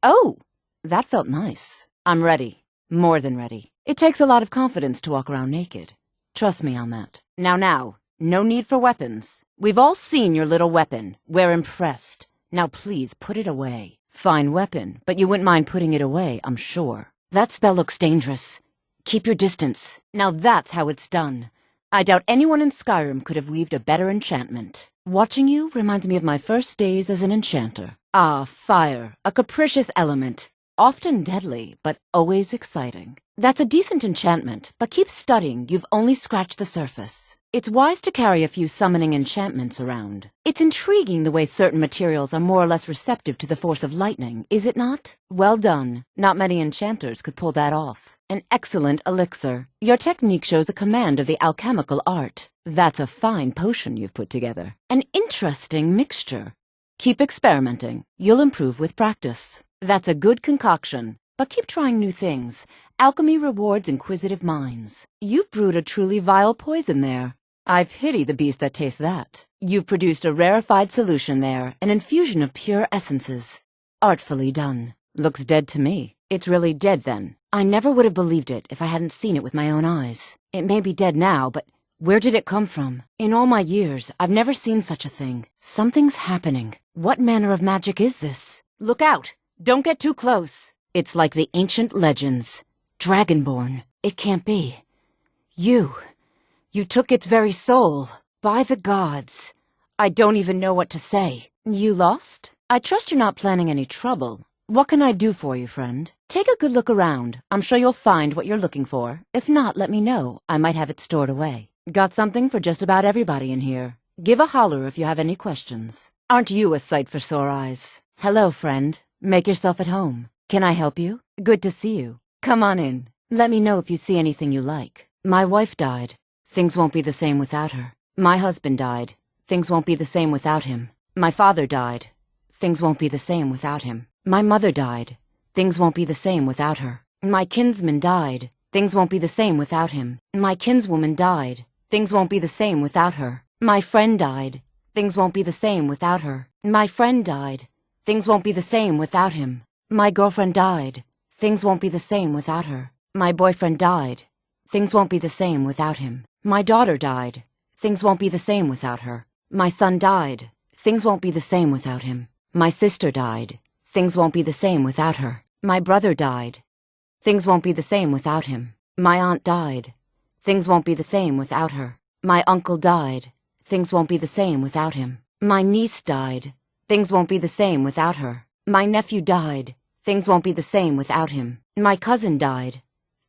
Oh, that felt nice. I'm ready. More than ready. It takes a lot of confidence to walk around naked. Trust me on that. Now. No need for weapons. We've all seen your little weapon. We're impressed. Now please put it away. Fine weapon, but you wouldn't mind putting it away, I'm sure. That spell looks dangerous. Keep your distance. Now that's how it's done. I doubt anyone in Skyrim could have weaved a better enchantment. Watching you reminds me of my first days as an enchanter. Ah, fire, a capricious element. Often deadly, but always exciting. That's a decent enchantment, but keep studying, you've only scratched the surface. It's wise to carry a few summoning enchantments around. It's intriguing the way certain materials are more or less receptive to the force of lightning, is it not? Well done. Not many enchanters could pull that off. An excellent elixir. Your technique shows a command of the alchemical art. That's a fine potion you've put together. An interesting mixture. Keep experimenting. You'll improve with practice. That's a good concoction. But keep trying new things. Alchemy rewards inquisitive minds. You've brewed a truly vile poison there. I pity the beast that tastes that. You've produced a rarefied solution there, an infusion of pure essences. Artfully done. Looks dead to me. It's really dead then. I never would have believed it if I hadn't seen it with my own eyes. It may be dead now, but where did it come from? In all my years, I've never seen such a thing. Something's happening. What manner of magic is this? Look out! Don't get too close. It's like the ancient legends. Dragonborn. It can't be. You took its very soul. By the gods. I don't even know what to say. You lost? I trust you're not planning any trouble. What can I do for you, friend? Take a good look around. I'm sure you'll find what you're looking for. If not, let me know. I might have it stored away. Got something for just about everybody in here. Give a holler if you have any questions. Aren't you a sight for sore eyes? Hello, friend. Make yourself at home. Can I help you? Good to see you. Come on in. Let me know if you see anything you like. My wife died. Things won't be the same without her. My husband died. Things won't be the same without him. My father died. Things won't be the same without him. My mother died. Things won't be the same without her. My kinsman died. Things won't be the same without him. My kinswoman died. Things won't be the same without her. My friend died. Things won't be the same without her. My friend died. Things won't be the same without him. My girlfriend died. Things won't be the same without her. My boyfriend died. Things won't be the same without him. My daughter died. Things won't be the same without her. My son died. Things won't be the same without him. My sister died. Things won't be the same without her. My brother died. Things won't be the same without him. My aunt died. Things won't be the same without her. My uncle died. Things won't be the same without him. My niece died. Things won't be the same without her. My nephew died. Things won't be the same without him. My cousin died.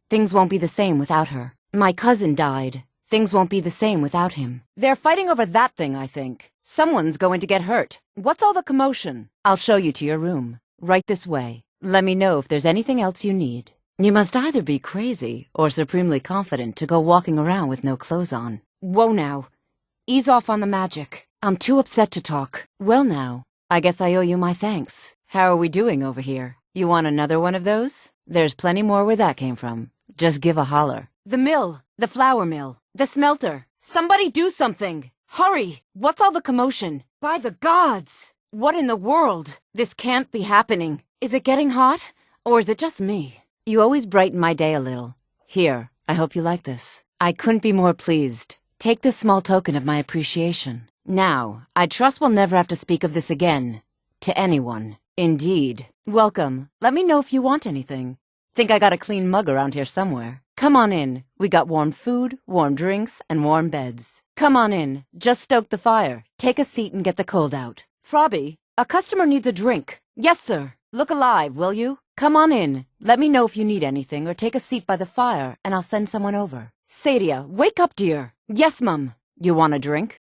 Things won't be the same without her. My cousin died. Things won't be the same without him. They're fighting over that thing, I think. Someone's going to get hurt. What's all the commotion? I'll show you to your room. Right this way. Let me know if there's anything else you need. You must either be crazy or supremely confident to go walking around with no clothes on. Whoa now. Ease off on the magic. I'm too upset to talk. Well now, I guess I owe you my thanks. How are we doing over here? You want another one of those? There's plenty more where that came from. Just give a holler. The mill. The flour mill. The smelter. Somebody do something. Hurry! What's all the commotion? By the gods! What in the world? This can't be happening. Is it getting hot? Or is it just me? You always brighten my day a little. Here, I hope you like this. I couldn't be more pleased. Take this small token of my appreciation. Now, I trust we'll never have to speak of this again. To anyone. Indeed. Welcome. Let me know if you want anything. Think I got a clean mug around here somewhere. Come on in. We got warm food, warm drinks, and warm beds. Come on in. Just stoke the fire. Take a seat and get the cold out. Frobby, a customer needs a drink. Yes, sir. Look alive, will you? Come on in. Let me know if you need anything or take a seat by the fire and I'll send someone over. Saadia, wake up, dear. Yes, Mum. You want a drink?